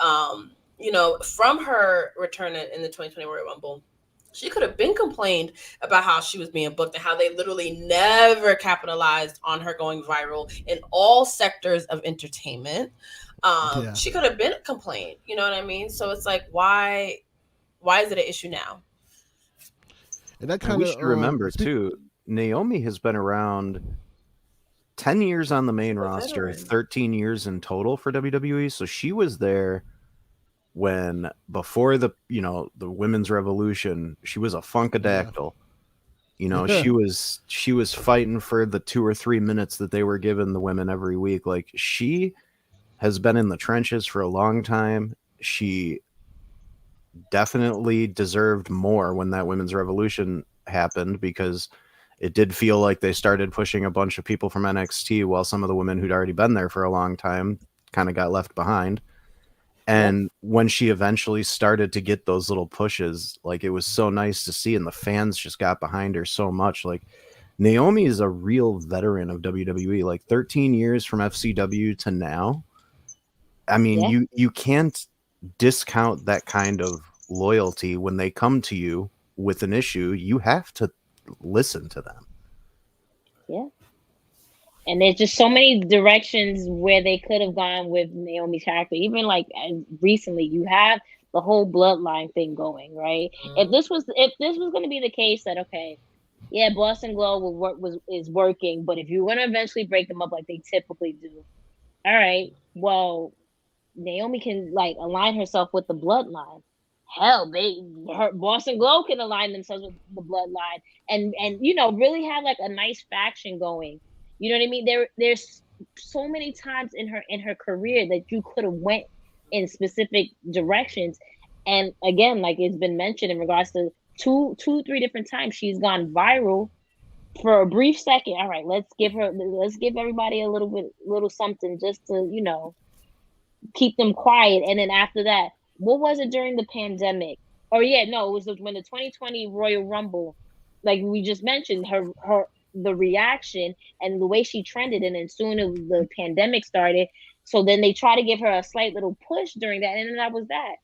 you know, from her return in the 2020 Royal Rumble, she could have been complained about how she was being booked and how they literally never capitalized on her going viral in all sectors of entertainment. She could have been complained, you know what I mean? So it's like, why is it an issue now? And that kind of, we should remember too, Naomi has been around 10 years on the main roster, 13 years in total for WWE. So she was there when, before the women's revolution, she was a funkadactyl. You know, she was fighting for the 2 or 3 minutes that they were giving the women every week. Like, she has been in the trenches for a long time. She definitely deserved more when that women's revolution happened, because it did feel like they started pushing a bunch of people from NXT while some of the women who'd already been there for a long time kind of got left behind. And when she eventually started to get those little pushes, like, it was so nice to see, and the fans just got behind her so much. Like, Naomi is a real veteran of WWE, like 13 years from FCW to now. I mean, you can't discount that kind of loyalty. When they come to you with an issue, you have to listen to them. And there's just so many directions where they could have gone with Naomi's character. Even like recently, you have the whole bloodline thing going, right? If this was going to be the case that, okay, Boston Glow is working, but if you're going to eventually break them up like they typically do, all right, well, Naomi can like align herself with the bloodline. Hell, Boston Glow can align themselves with the bloodline and you know, really have like a nice faction going. You know what I mean? There's so many times in her career that you could have went in specific directions, and again, like it's been mentioned in regards to 3 different times she's gone viral for a brief second. All right, let's give everybody a little something just to, you know, keep them quiet. And then after that, what was it during the pandemic? It was when the 2020 Royal Rumble, like we just mentioned, the reaction and the way she trended, and then soon as the pandemic started, so then they try to give her a slight little push during that, and then that was that.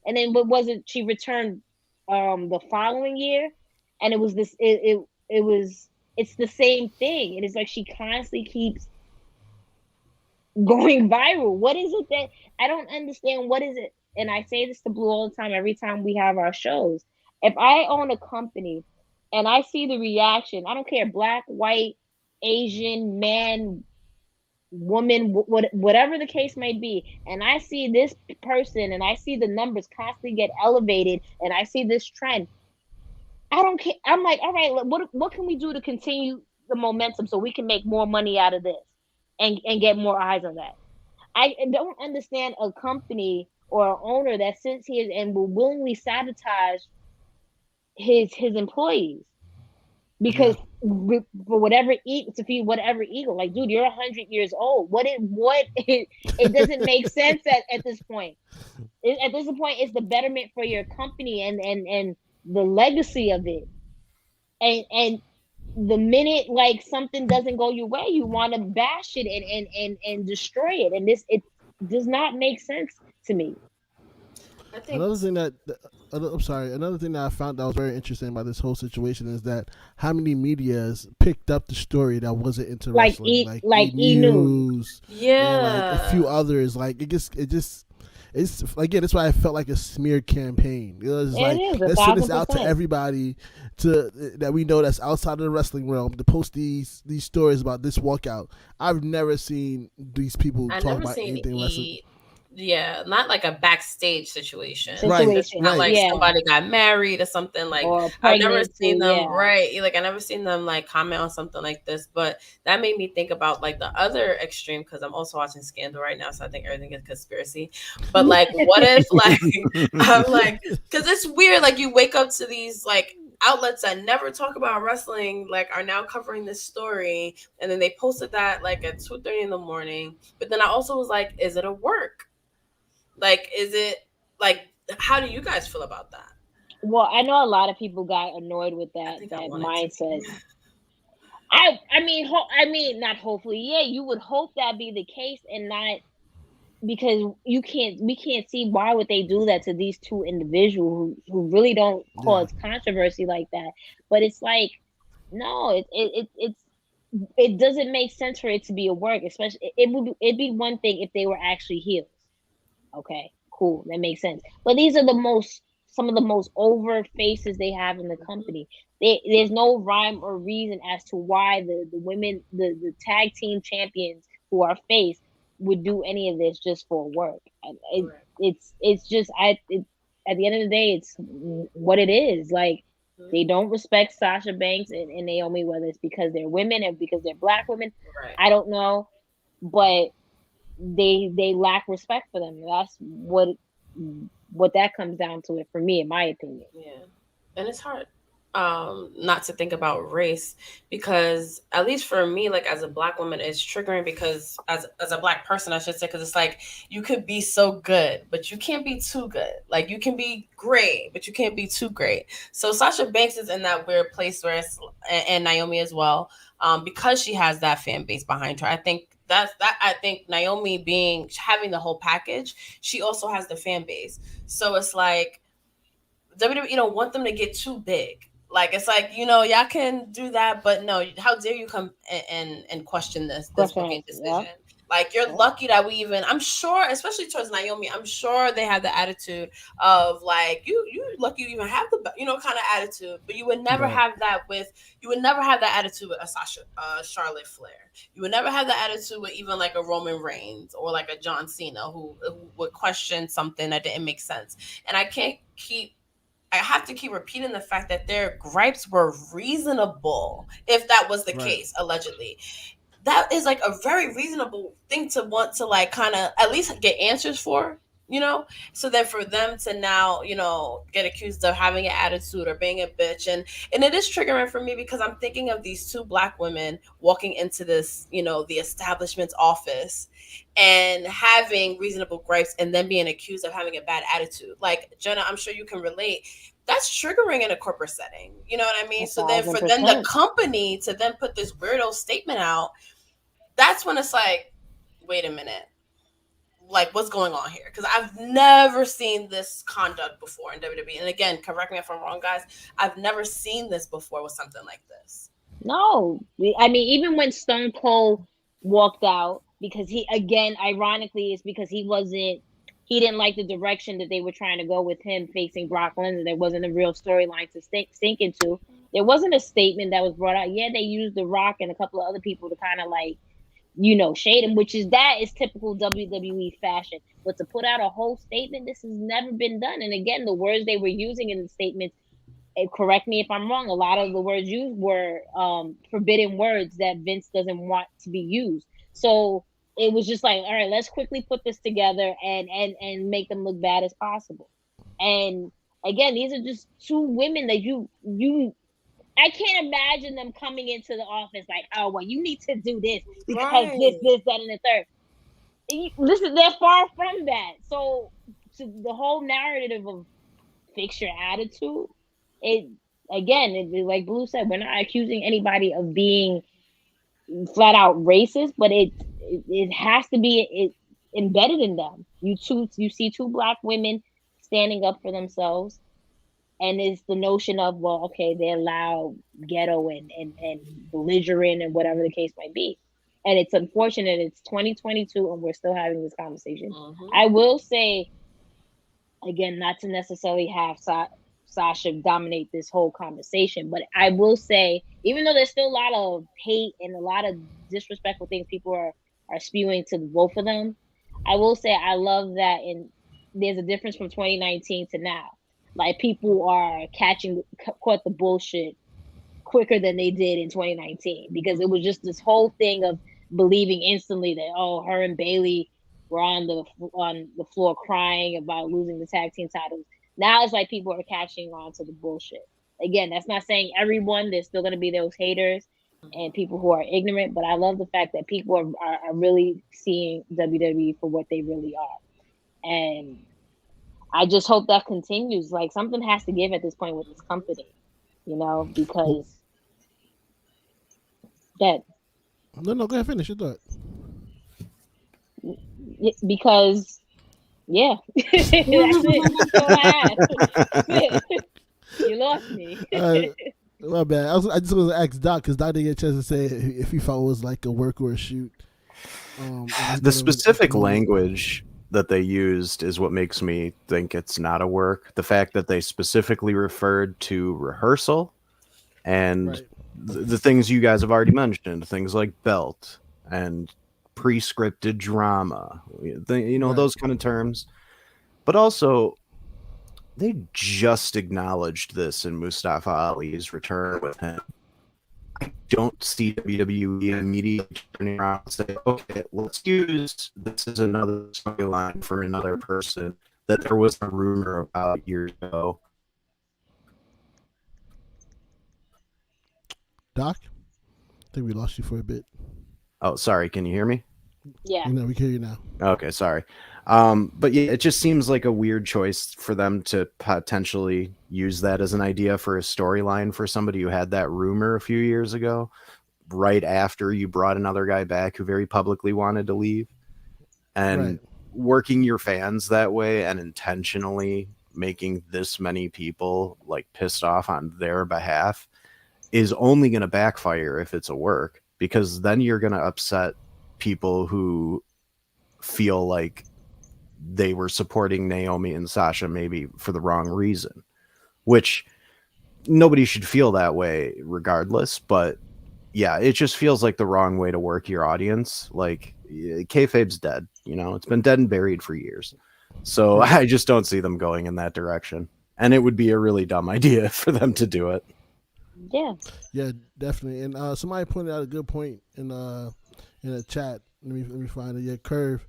And then what was it? She returned the following year, and it was this. It's the same thing. It is like she constantly keeps going viral. What is it that I don't understand? What is it? And I say this to Blue all the time, every time we have our shows. If I own a company and I see the reaction, I don't care, black, white, Asian, man, woman, whatever the case may be, and I see this person and I see the numbers constantly get elevated and I see this trend, I don't care. I'm like, all right, what can we do to continue the momentum so we can make more money out of this and get more eyes on that? I don't understand a company or an owner that sits here and will willingly sabotage his employees because for whatever to feed whatever ego. Like, dude, you're 100 years old. It doesn't make sense at this point. At this point, it's the betterment for your company and the legacy of it. And the minute like something doesn't go your way, you want to bash it and destroy it. And it does not make sense to me. Another thing that I found that was very interesting about this whole situation is that how many medias picked up the story that wasn't into wrestling, like E! News, and like a few others. Like it's again, that's why I felt like a smear campaign. It was let's send this out to everybody that we know that's outside of the wrestling realm to post these stories about this walkout. I've never seen these people talk about anything wrestling. Yeah, not like a backstage situation. Situation, Not like yeah. somebody got married or something. Like or I've never seen them yeah. right. Like I never seen them like comment on something like this. But that made me think about like the other extreme because I'm also watching Scandal right now, so I think everything is conspiracy. But like, what if like I'm like because it's weird. Like you wake up to these like outlets that never talk about wrestling like are now covering this story, and then they posted that like at 2:30 in the morning. But then I also was like, is it a work? Like, is it like? How do you guys feel about that? Well, I know a lot of people got annoyed with that mindset. I mean, not hopefully. Yeah, you would hope that be the case, and not because we can't see why would they do that to these two individuals who really don't cause controversy like that. But it's like, no, it doesn't make sense for it to be a work. Especially, it'd be one thing if they were actually heels. Okay, cool, that makes sense. But these are some of the most over faces they have in the company. There's no rhyme or reason as to why the women, the tag team champions who are face would do any of this just for work. It's just at the end of the day, it's what it is. Like they don't respect Sasha Banks and Naomi, whether it's because they're women or because they're black women. I don't know, but they lack respect for them. That's what that comes down to it for me, in my opinion. Yeah, and it's hard not to think about race because at least for me, like as a black woman, it's triggering because as a black person, I should say, because it's like you could be so good, but you can't be too good. Like you can be great, but you can't be too great. So Sasha Banks is in that weird place where it's, and Naomi as well, because she has that fan base behind her. I think I think Naomi having the whole package, she also has the fan base. So it's like WWE don't want them to get too big. Like it's like, y'all can do that, but no, how dare you come and question this booking decision? Yeah. Like you're lucky that we even, I'm sure, especially towards Naomi, I'm sure they have the attitude of like you lucky you even have the kind of attitude, but you would never have that with attitude with a Sasha, Charlotte Flair. You would never have the attitude with even like a Roman Reigns or like a John Cena who would question something that didn't make sense. And I have to keep repeating the fact that their gripes were reasonable, if that was the case, allegedly. That is like a very reasonable thing to want to like kind of at least get answers for, so then for them to now, get accused of having an attitude or being a bitch. And it is triggering for me because I'm thinking of these two black women walking into this, the establishment's office and having reasonable gripes and then being accused of having a bad attitude. Like Jenna, I'm sure you can relate. That's triggering in a corporate setting. You know what I mean? 1,000%. So then for then the company to then put this weirdo statement out, that's when it's like, wait a minute. Like, what's going on here? Because I've never seen this conduct before in WWE. And again, correct me if I'm wrong, guys. I've never seen this before with something like this. No. I mean, even when Stone Cold walked out, because he, again, ironically, it's because he didn't like the direction that they were trying to go with him facing Brock Lesnar. There wasn't a real storyline to sink into. There wasn't a statement that was brought out. Yeah, they used The Rock and a couple of other people to kind of like, shade him, which is typical WWE fashion. But to put out a whole statement, this has never been done. And again, the words they were using in the statements, correct me if I'm wrong, a lot of the words used were forbidden words that Vince doesn't want to be used. So it was just like, all right, let's quickly put this together and make them look bad as possible. And again, these are just two women that you I can't imagine them coming into the office like, oh, well, you need to do this because this, that, and the third. Listen, they're far from that. So the whole narrative of fix your attitude, like Blue said, we're not accusing anybody of being flat out racist, but it has to be embedded in them. You see two black women standing up for themselves. And it's the notion of, well, okay, they're loud, ghetto, and belligerent, and whatever the case might be. And it's unfortunate it's 2022 and we're still having this conversation. Mm-hmm. I will say, again, not to necessarily have Sasha dominate this whole conversation, but I will say, even though there's still a lot of hate and a lot of disrespectful things people are spewing to both of them, I will say I love that, and there's a difference from 2019 to now. Like people are caught the bullshit quicker than they did in 2019 because it was just this whole thing of believing instantly that her and Bailey were on the floor crying about losing the tag team titles. Now it's like people are catching on to the bullshit. Again, that's not saying everyone. There's still going to be those haters and people who are ignorant, but I love the fact that people are really seeing WWE for what they really are. And I just hope that continues. Like something has to give at this point with this company, because that. No, go ahead, finish your thought. Because, yeah, that's it. That's all I had. You lost me. My bad. I just was to ask Doc because Doc didn't get a chance to say if he felt it was like a work or a shoot. The specific language that they used is what makes me think it's not a work. The fact that they specifically referred to rehearsal and the things you guys have already mentioned, things like belt and pre-scripted drama, those kind of terms. But also, they just acknowledged this in Mustafa Ali's return with him. I don't see WWE immediately turning around and say, okay, let's use this as another storyline for another person that there was a rumor about years ago. Doc, I think we lost you for a bit. Oh, sorry. Can you hear me? Yeah. No, we can hear you now. Okay, sorry. But yeah, it just seems like a weird choice for them to potentially use that as an idea for a storyline for somebody who had that rumor a few years ago, right after you brought another guy back who very publicly wanted to leave. And working your fans that way and intentionally making this many people like pissed off on their behalf is only going to backfire if it's a work, because then you're going to upset people who feel like they were supporting Naomi and Sasha maybe for the wrong reason, which nobody should feel that way regardless. But yeah, it just feels like the wrong way to work your audience. Like kayfabe's dead, it's been dead and buried for years. So I just don't see them going in that direction. And it would be a really dumb idea for them to do it. Yeah, definitely. And somebody pointed out a good point in a chat. Let me find it. Yeah, Curvin.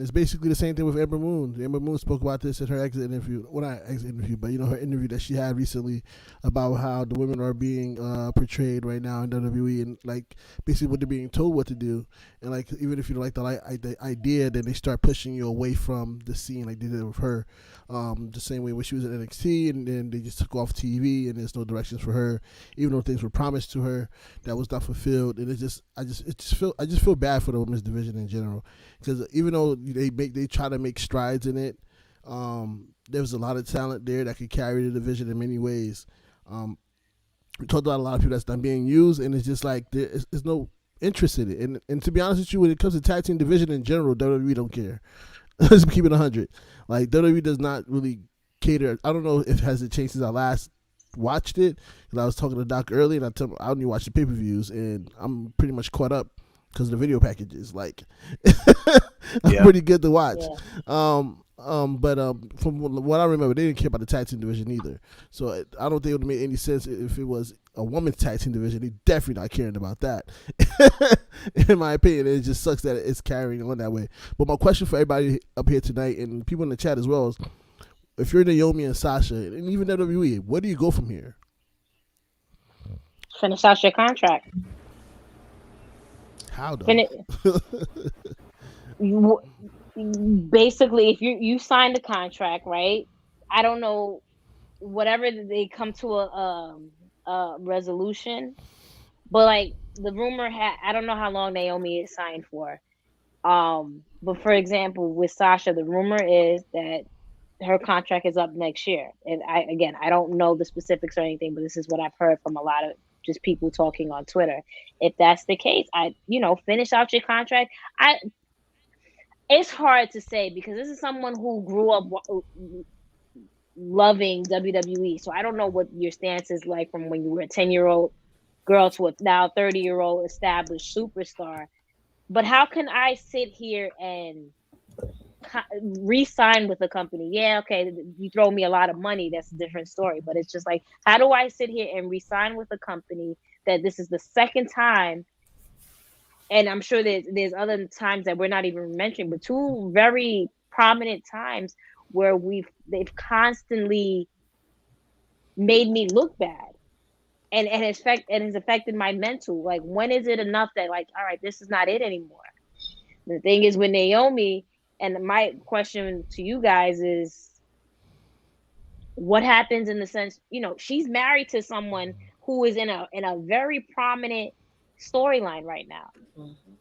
It's basically the same thing with Amber Moon. Amber Moon spoke about this in her exit interview. Well, not exit interview, but her interview that she had recently about how the women are being portrayed right now in WWE, and like basically what they're being told what to do. And like even if you don't like the idea, then they start pushing you away from the scene, like they did with her. The same way when she was at NXT, and then they just took off TV, and there's no directions for her, even though things were promised to her that was not fulfilled. And I just feel bad for the women's division in general, because even though they try to make strides in it, there was a lot of talent there that could carry the division in many ways. We talked about a lot of people that's not being used, and it's just like there's no interest in it. And to be honest with you, when it comes to tag team division in general, WWE don't care. Let's keep it 100. Like WWE does not really cater. I don't know if has it changed since I last watched it, because I was talking to Doc earlier, and I only watched the pay-per-views, and I'm pretty much caught up because of the video packages. Like, I'm pretty good to watch. Yeah. But from what I remember, they didn't care about the tag team division either. So I don't think it would make any sense if it was a women's tag team division. They definitely not caring about that. In my opinion, it just sucks that it's carrying on that way. But my question for everybody up here tonight, and people in the chat as well, is if you're Naomi and Sasha, and even WWE, where do you go from here? Finish out your contract. How though? Basically, if you signed a contract, right? I don't know, whatever they come to a resolution, but like the rumor I don't know how long Naomi is signed for. But for example, with Sasha, the rumor is that her contract is up next year. And I don't know the specifics or anything, but this is what I've heard from a lot of just people talking on Twitter. If that's the case, finish out your contract. It's hard to say because this is someone who grew up loving WWE. So I don't know what your stance is like from when you were a 10-year-old girl to a now 30-year-old established superstar. But how can I sit here and re-sign with a company? Yeah, okay, you throw me a lot of money, that's a different story. But it's just like, how do I sit here and re-sign with a company that this is the second time? And I'm sure there's other times that we're not even mentioning, but two very prominent times where they've constantly made me look bad, and has affected my mental. Like, when is it enough that, like, all right, this is not it anymore? The thing is with Naomi, and my question to you guys is, what happens in the sense, she's married to someone who is in a very prominent storyline right now. Mm-hmm.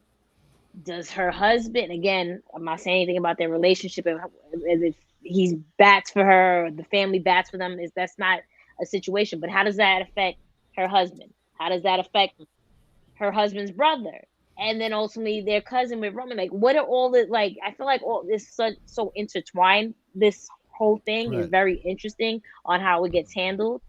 Does her husband, again, I'm not saying anything about their relationship, and if he's bats for her, or the family bats for them, that's not a situation. But how does that affect her husband? How does that affect her husband's brother? And then ultimately their cousin with Roman? Like, what are all the, like, I feel like all this so intertwined. This whole thing is very interesting on how it gets handled.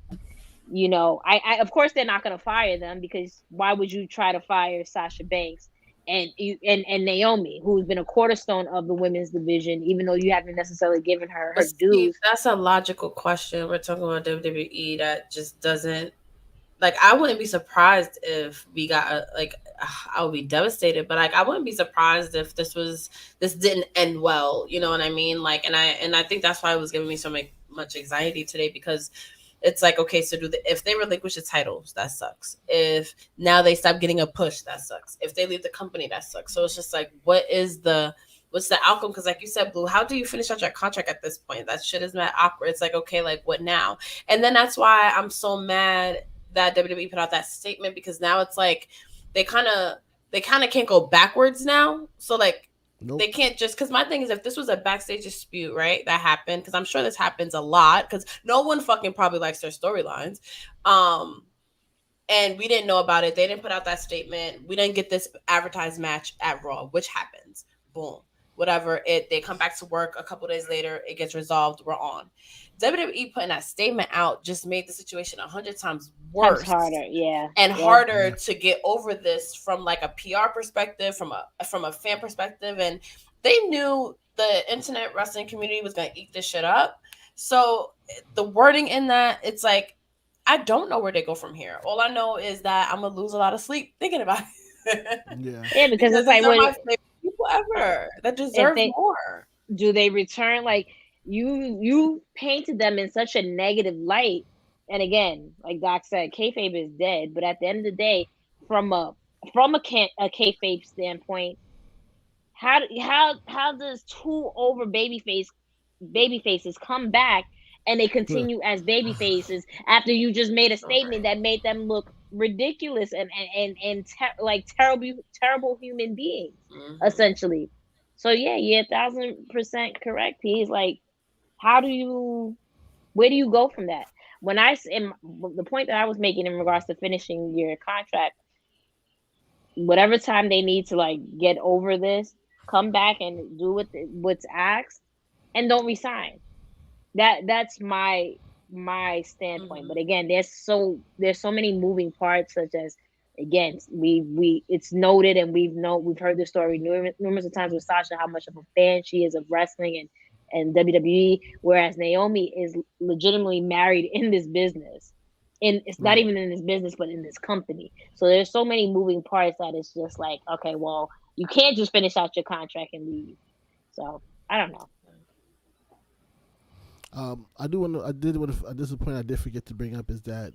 I of course they're not going to fire them, because why would you try to fire Sasha Banks and Naomi, who's been a cornerstone of the women's division, even though you haven't necessarily given her dues? That's a logical question. We're talking about WWE that just doesn't, like, I wouldn't be surprised if we got I would be devastated, but like, I wouldn't be surprised if this didn't end well. You know what I mean? Like, and I think that's why it was giving me so much anxiety today, because it's like, okay, so if they relinquish the titles, that sucks. If now they stop getting a push, that sucks. If they leave the company, that sucks. So it's just like, what's the outcome? Because like you said, Blue, how do you finish out your contract at this point? That shit is mad awkward. It's like, okay, like, what now? And then that's why I'm so mad that WWE put out that statement, because now it's like they kind of can't go backwards now. So like, nope. They can't just, because my thing is, if this was a backstage dispute, right, that happened, because I'm sure this happens a lot, because no one fucking probably likes their storylines, and we didn't know about it, they didn't put out that statement, we didn't get this advertised match at Raw, which happens, boom, whatever, they come back to work a couple days later, it gets resolved, we're on. WWE putting that statement out just made the situation 100 times worse. Harder, yeah. And harder to get over this from like a PR perspective, from a fan perspective. And they knew the internet wrestling community was going to eat this shit up. So the wording in that, it's like, I don't know where they go from here. All I know is that I'm going to lose a lot of sleep thinking about it. Yeah, because it's like, my favorite people ever that deserve more. Do they return? Like, you painted them in such a negative light, and again, like Doc said, kayfabe is dead. But at the end of the day, from a kayfabe standpoint, how does two over baby faces come back and they continue as baby faces after you just made a statement that made them look ridiculous and like terrible human beings, essentially? So yeah, 1,000% correct. He's like, where do you go from that? When the point that I was making in regards to finishing your contract, whatever time they need to like get over this, come back and do what's asked, and don't resign. That's my standpoint. But again, there's so many moving parts, such as, again, it's noted, and we've heard the story numerous of times with Sasha, how much of a fan she is of wrestling and WWE, whereas Naomi is legitimately married in this business. And it's not even in this business, but in this company. So there's so many moving parts that it's just like, okay, well, you can't just finish out your contract and leave. So I don't know. This is a point I did forget to bring up, is that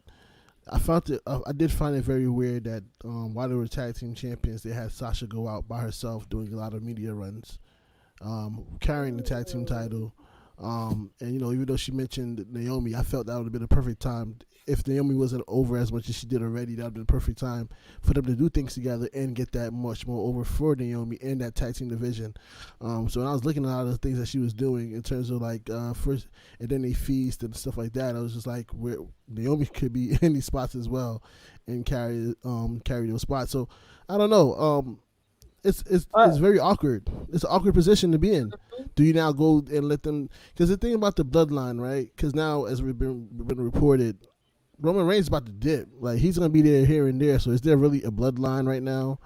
I did find it very weird that while they were tag team champions, they had Sasha go out by herself doing a lot of media runs, carrying the tag team title. And even though she mentioned Naomi, I felt that would have been a perfect time. If Naomi wasn't over as much as she did already, that would have been a perfect time for them to do things together and get that much more over for Naomi and that tag team division. So when I was looking at all the things that she was doing in terms of like first, and then they feast and stuff like that, I was just like, where Naomi could be in these spots as well and carry those spots. So I don't know. It's very awkward. It's an awkward position to be in. Do you now go and let them? Because the thing about the bloodline, right? Because now, as we've been reported, Roman Reigns is about to dip. Like, he's going to be there here and there. So is there really a bloodline right now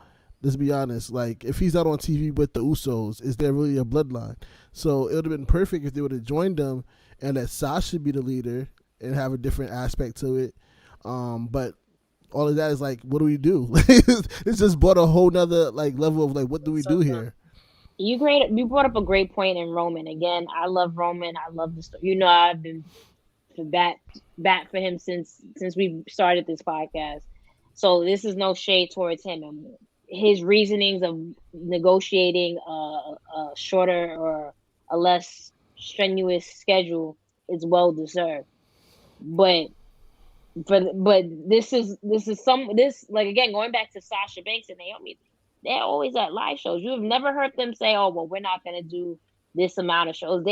Let's be honest. Like, if he's not on TV with the Usos, is there really a bloodline? So it would have been perfect if they would have joined them and let Sasha be the leader and have a different aspect to it. But all of that is like, what do we do? It's just brought a whole nother like level of like, what do we do here? You brought up a great point in Roman. Again, I love Roman. I love the story. You know, I've been bat for him since we started this podcast. So this is no shade towards him. And his reasonings of negotiating a shorter or a less strenuous schedule is well deserved. But this is like, again, going back to Sasha Banks and Naomi, they're always at live shows. You have never heard them say, "Oh, well, we're not going to do this amount of shows."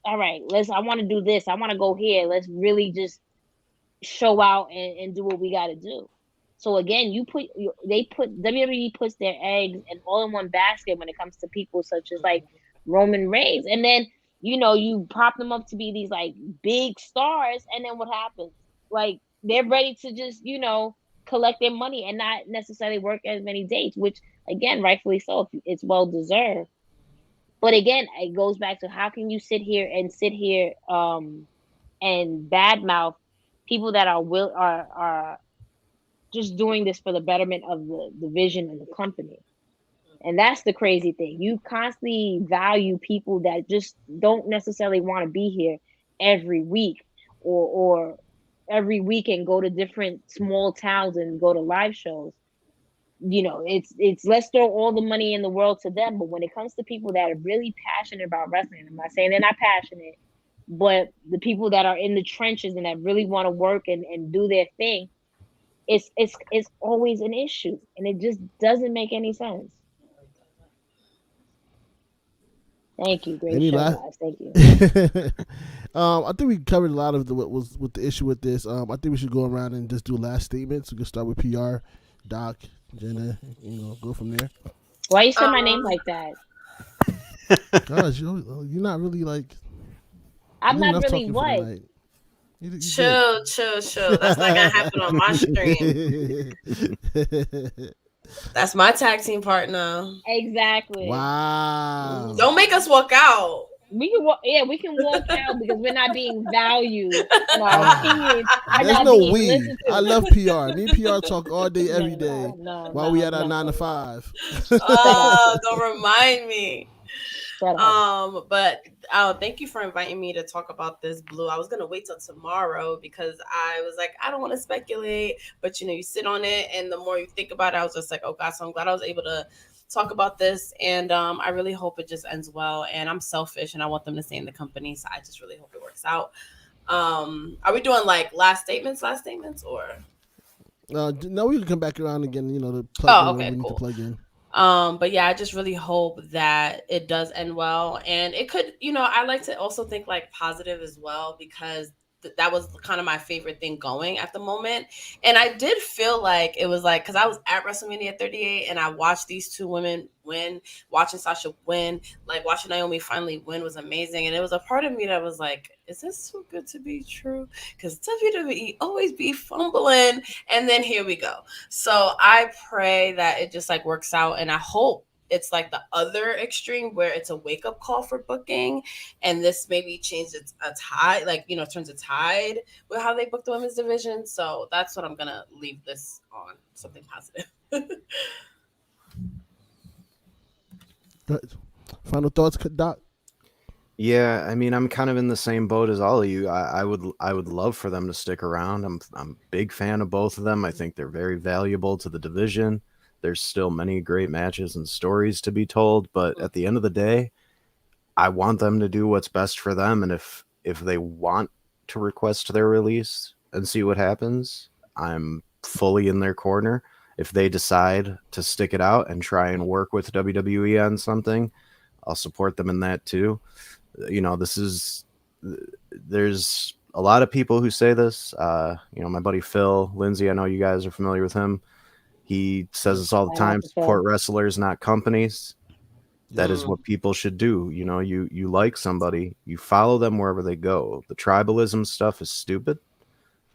All right, I want to do this. I want to go here. Let's really just show out and do what we got to do. So again, WWE puts their eggs and all in one basket when it comes to people such as like Roman Reigns, and then you prop them up to be these like big stars, and then what happens? Like, they're ready to just collect their money and not necessarily work as many dates, which again, rightfully so, it's well deserved. But again, it goes back to, how can you sit here and badmouth people that are just doing this for the betterment of the division and the company? And that's the crazy thing. You constantly value people that just don't necessarily want to be here every week or every weekend, go to different small towns and go to live shows. It's let's throw all the money in the world to them. But when it comes to people that are really passionate about wrestling, I'm not saying they're not passionate, but the people that are in the trenches and that really want to work and do their thing, it's always an issue, and it just doesn't make any sense. Thank you. Great show, guys. Thank you. I think we covered a lot of what was with the issue with this. I think we should go around and just do last statements. We can start with PR, Doc, Jenna, go from there. Why you say my name like that? Gosh, you're not really like. I'm not really what? Chill. That's not gonna happen on my stream. That's my tag team partner. Exactly. Wow. Don't make us walk out. We can walk out because we're not being valued. Our opinions There's no we. I love PR. Me and PR talk all day, every day while we at our 9 to 5. Oh, don't remind me. But thank you for inviting me to talk about this, Blue. I was gonna wait till tomorrow because I was like, I don't want to speculate, but you sit on it, and the more you think about it, I was just like, oh God. So I'm glad I was able to talk about this, and I really hope it just ends well. And I'm selfish, and I want them to stay in the company, so I just really hope it works out. Are we doing like last statements, or? No, we can come back around again. To plug in. Cool. To plug in. But yeah, I just really hope that it does end well, and it could, I like to also think like positive as well, because that was kind of my favorite thing going at the moment. And I did feel like it was like, because I was at WrestleMania 38 and I watched these two women win, watching Sasha win, like watching Naomi finally win was amazing. And it was a part of me that was like, is this too good to be true? Because WWE always be fumbling. And then here we go. So I pray that it just like works out, and I hope it's like the other extreme where it's a wake-up call for booking, and this maybe changes a tide, turns a tide with how they book the women's division. So that's what I'm gonna leave this on, something positive. Final thoughts, Doc? Yeah, I mean, I'm kind of in the same boat as all of you. I would love for them to stick around. I'm a big fan of both of them. I think they're very valuable to the division. There's still many great matches and stories to be told, but at the end of the day, I want them to do what's best for them. And if they want to request their release and see what happens, I'm fully in their corner. If they decide to stick it out and try and work with WWE on something, I'll support them in that too. There's a lot of people who say this. My buddy Phil Lindsay, I know you guys are familiar with him. He says this all the time: support wrestlers, not companies. That is what people should do. You like somebody, you follow them wherever they go. The tribalism stuff is stupid.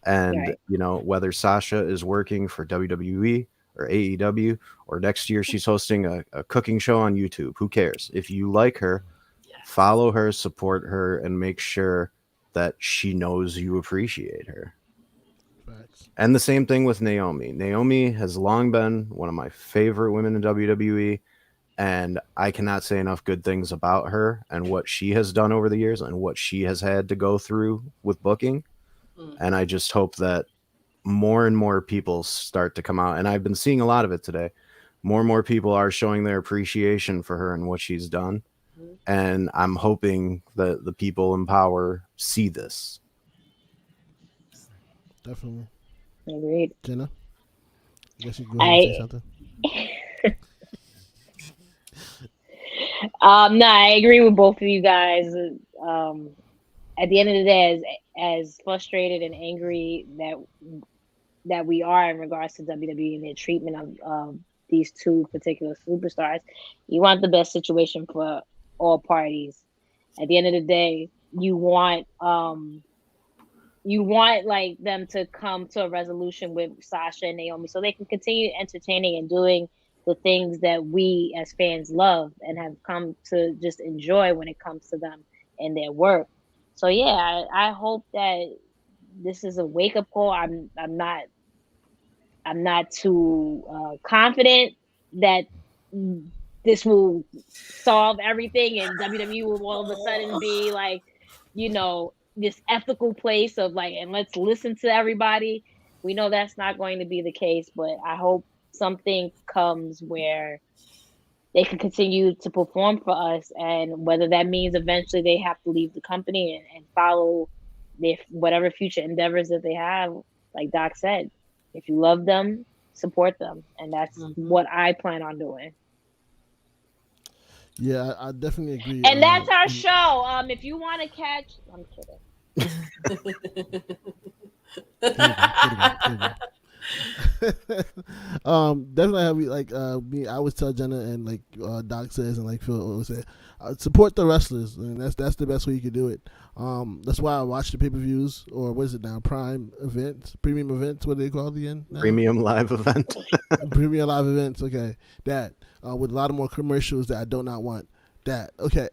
And, whether Sasha is working for WWE or AEW, or next year she's hosting a cooking show on YouTube. Who cares? If you like her, follow her, support her, and make sure that she knows you appreciate her. Facts. And the same thing with Naomi. Naomi has long been one of my favorite women in WWE, and I cannot say enough good things about her and what she has done over the years and what she has had to go through with booking. And I just hope that more and more people start to come out, and I've been seeing a lot of it today. More and more people are showing their appreciation for her and what she's done. And I'm hoping that the people in power see this. Definitely. Agreed. Jenna, I guess you go ahead and say something. No, I agree with both of you guys. At the end of the day, as frustrated and angry that we are in regards to WWE and their treatment of these two particular superstars, you want the best situation for all parties. At the end of the day, you want like them to come to a resolution with Sasha and Naomi so they can continue entertaining and doing the things that we as fans love and have come to just enjoy when it comes to them and their work. So yeah, I hope that this is a wake up call. I'm not too confident that this will solve everything and WWE will all of a sudden be like, this ethical place of like, and let's listen to everybody. We know that's not going to be the case, but I hope something comes where they can continue to perform for us, and whether that means eventually they have to leave the company and follow their whatever future endeavors that they have. Like Doc said, if you love them, support them, and that's what I plan on doing. Yeah, I definitely agree. And that's our show. If you want to catch, I'm kidding. Definitely have me. I always tell Jenna and like Doc says and like Phil always say, support the wrestlers, and that's the best way you can do it. That's why I watch the pay-per-views, or what is it now? Premium events. What do they call it again? Now? Premium live event. Premium live events. Okay, that with a lot of more commercials that I do not want. That okay.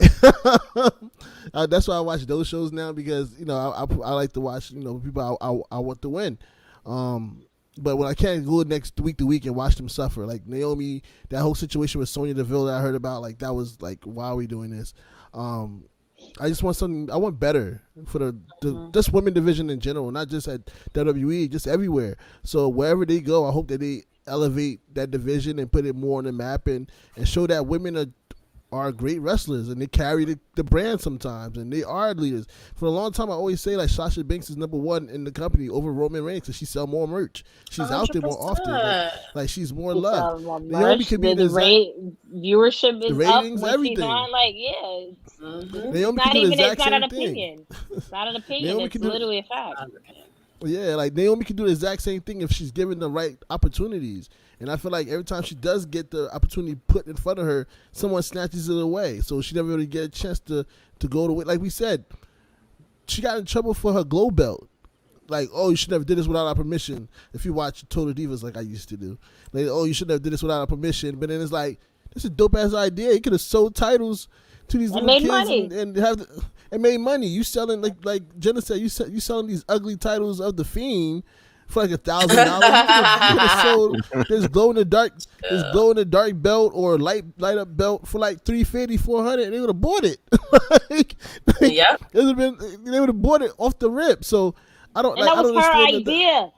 That's why I watch those shows now, because I like to watch people I want to win. But when I can't go next week to week and watch them suffer, like Naomi, that whole situation with Sonya Deville that I heard about, like that was like, why are we doing this? I just want something. I want better for the just women division in general, not just at WWE, just everywhere. So wherever they go, I hope that they elevate that division and put it more on the map and show that women are great wrestlers and they carry the brand sometimes and they are leaders. For a long time, I always say like Sasha Banks is number one in the company over Roman Reigns because she sells more merch. She's 100%. Out there more often. Like she's more loved. Naomi could be viewership is the ratings, up when everything. She's on. Like Naomi it's not even. It's not an opinion. It's not an opinion. Naomi it's literally a fact. Yeah, like Naomi can do the exact same thing if she's given the right opportunities. And I feel like every time she does get the opportunity put in front of her, someone snatches it away. So she never really get a chance to go to it. Like we said, she got in trouble for her glow belt. Like, oh, you should have did this without our permission. If you watch Total Divas like I used to do. Like, oh, you should have did this without our permission. But then it's like, this is a dope-ass idea. You could have sold titles to these little kids and made money. You selling, like Jenna said, you selling these ugly titles of The Fiend for like $1,000. You could have sold this glow in the dark belt or light up belt for like $350, $400, and they would have bought it. Yeah, they would have bought it off the rip. So I don't. And that was her idea.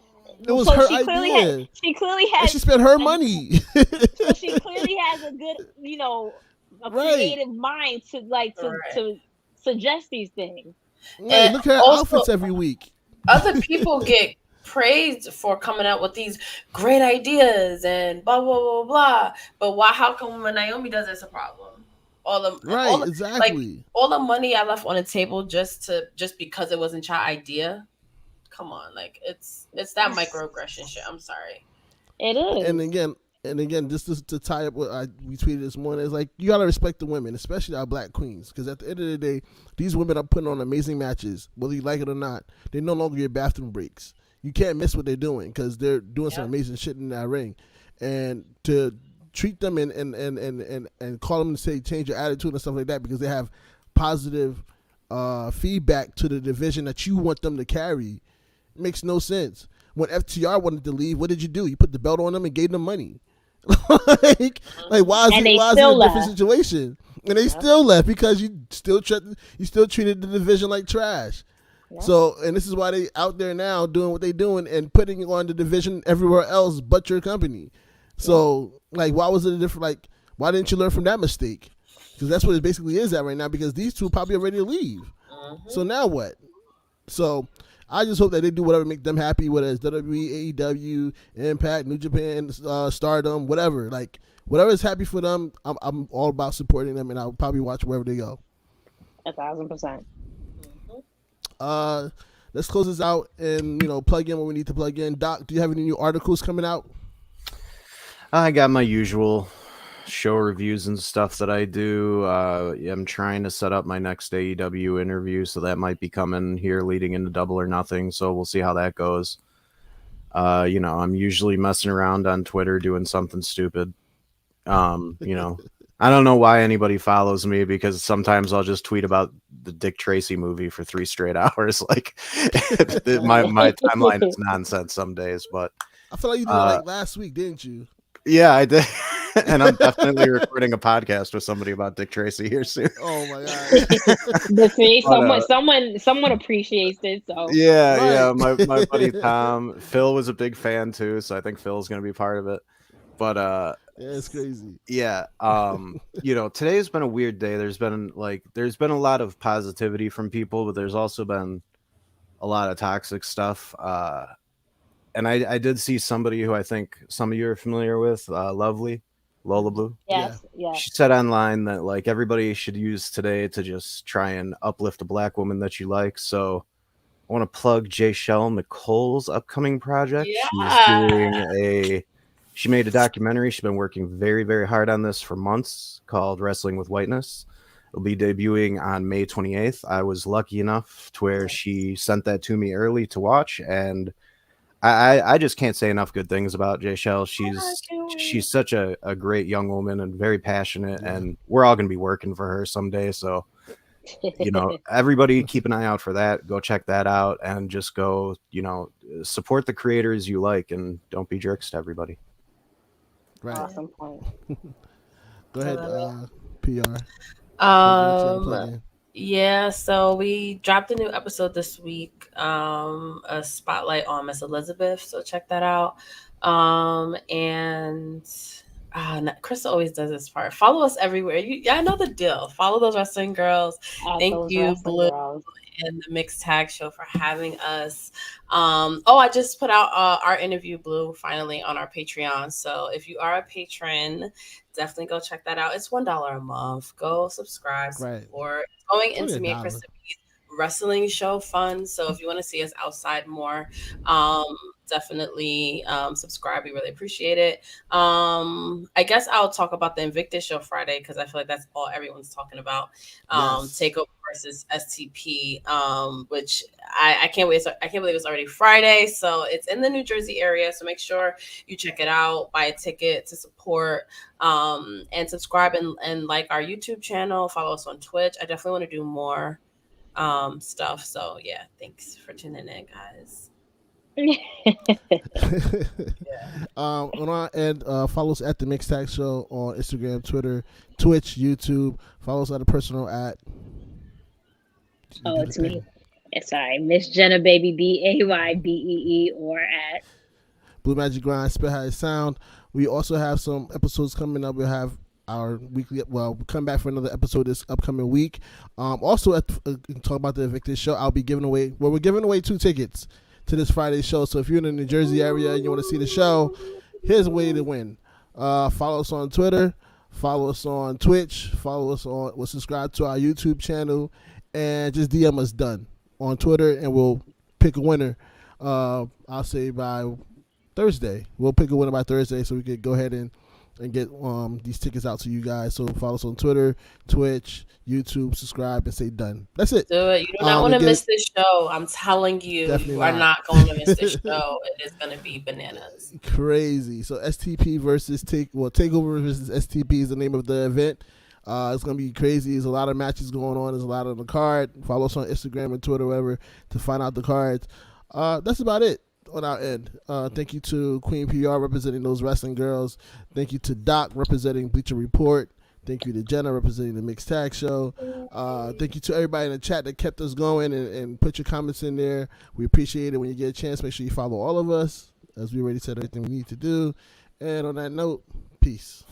It was her idea. She clearly has. And she spent her money. So she clearly has a good, creative mind to suggest these things. Right, look at her outfits every week. Other people get praised for coming out with these great ideas and blah blah blah blah. But why? How come when Naomi does it's a problem? Exactly. All the money I left on the table just because it wasn't your idea. Come on, like it's that microaggression shit. I'm sorry. It is. And again, just to tie up what we tweeted this morning, is like, you gotta respect the women, especially our black queens, because at the end of the day, these women are putting on amazing matches, whether you like it or not. They're no longer your bathroom breaks. You can't miss what they're doing because they're doing some amazing shit in that ring. and to treat them and call them and say change your attitude and stuff like that because they have positive feedback to the division that you want them to carry. It makes no sense. When FTR wanted to leave, what did you do? You put the belt on them and gave them money. like why is it a different situation? And they still left because you still treated the division like trash. Yeah. So, and this is why they out there now doing what they doing and putting on the division everywhere else but your company. So, like, why was it a different? Like, why didn't you learn from that mistake? Because that's what it basically is at right now. Because these two probably are ready to leave. So now what? So I just hope that they do whatever make them happy, whether it's WWE, AEW, Impact, New Japan, Stardom, whatever. Like, whatever is happy for them, I'm all about supporting them, and I'll probably watch wherever they go. 1,000%. Let's close this out and plug in what we need to plug in. Doc, do you have any new articles coming out? I got my usual show reviews and stuff that I do. I'm trying to set up my next AEW interview, so that might be coming here leading into Double or Nothing. So we'll see how that goes. I'm usually messing around on Twitter doing something stupid. I don't know why anybody follows me because sometimes I'll just tweet about the Dick Tracy movie for 3 straight hours. Like my timeline is nonsense some days, but I feel like you did it like last week, didn't you? Yeah, I did. And I'm definitely recording a podcast with somebody about Dick Tracy here soon. Oh my god! But see, someone appreciates it. So yeah. My buddy Tom, Phil was a big fan too, so I think Phil's gonna be part of it. But yeah, it's crazy. Yeah, today's been a weird day. There's been a lot of positivity from people, but there's also been a lot of toxic stuff. And I did see somebody who I think some of you are familiar with, Lovely, Lola Blue. Yes. She said online that like everybody should use today to just try and uplift a black woman that you like. So I want to plug J. Shell Nicole's upcoming project. Yeah. She made a documentary. She's been working very, very hard on this for months called Wrestling with Whiteness. It'll be debuting on May 28th. I was lucky enough to where she sent that to me early to watch, and I just can't say enough good things about Jay Shell. She's such a great young woman and very passionate, and we're all going to be working for her someday. So, everybody keep an eye out for that. Go check that out and just go, support the creators you like and don't be jerks to everybody. Right. Awesome point. Go ahead, PR. Yeah, so we dropped a new episode this week, a spotlight on Miss Elizabeth, so check that out. And Chris always does this part. Follow us everywhere. I know the deal. Follow those wrestling girls. Thank you, Blue, and the Mixed Tag Show for having us. I just put out our interview, Blue, finally on our Patreon. So if you are a patron, definitely go check that out. It's $1 a month. Go subscribe, support. Going into me and Chris wrestling show fun. So if you want to see us outside more, definitely subscribe. We really appreciate it. I guess I'll talk about the Invictus show Friday because I feel like that's all everyone's talking about. Takeover versus STP, which I can't wait. I can't believe it's already Friday. So it's in the New Jersey area. So make sure you check it out, buy a ticket to support, and subscribe and like our YouTube channel. Follow us on Twitch. I definitely want to do more stuff. So yeah, thanks for tuning in, guys. On our end, follow us at the Mixed Tag Show on Instagram, Twitter, Twitch, YouTube. Follow us at a personal at. It's me. Sorry, Miss Jenna Baby BAYBEE or at Blue Magic Grind. Spit how it sound. We also have some episodes coming up. We'll have our weekly. We'll come back for another episode this upcoming week. Also, talk about the Invictus show. I'll be giving away. We're giving away 2 tickets to this Friday show. So if you're in the New Jersey area and you want to see the show, here's a way to win. Follow us on Twitter, follow us on Twitch, subscribe to our YouTube channel, and just DM us done on Twitter, and we'll pick a winner. I'll say by Thursday. We'll pick a winner by Thursday, so we could go ahead and and get these tickets out to you guys. So follow us on Twitter, Twitch, YouTube, subscribe, and say done. That's it. Do it. You do not want to miss this show. I'm telling you, Definitely you are not going to miss this show. It is going to be bananas. Crazy. So STP versus Takeover versus STP is the name of the event. It's going to be crazy. There's a lot of matches going on. There's a lot on the card. Follow us on Instagram and Twitter, wherever, to find out the cards. That's about it on our end. Thank you to Queen PR representing those wrestling girls. Thank you to Doc representing Bleacher Report. Thank you to Jenna representing the Mixed Tag Show. Thank you to everybody in the chat that kept us going and put your comments in there. We appreciate it. When you get a chance, make sure you follow all of us, as we already said everything we need to do. And on that note, peace.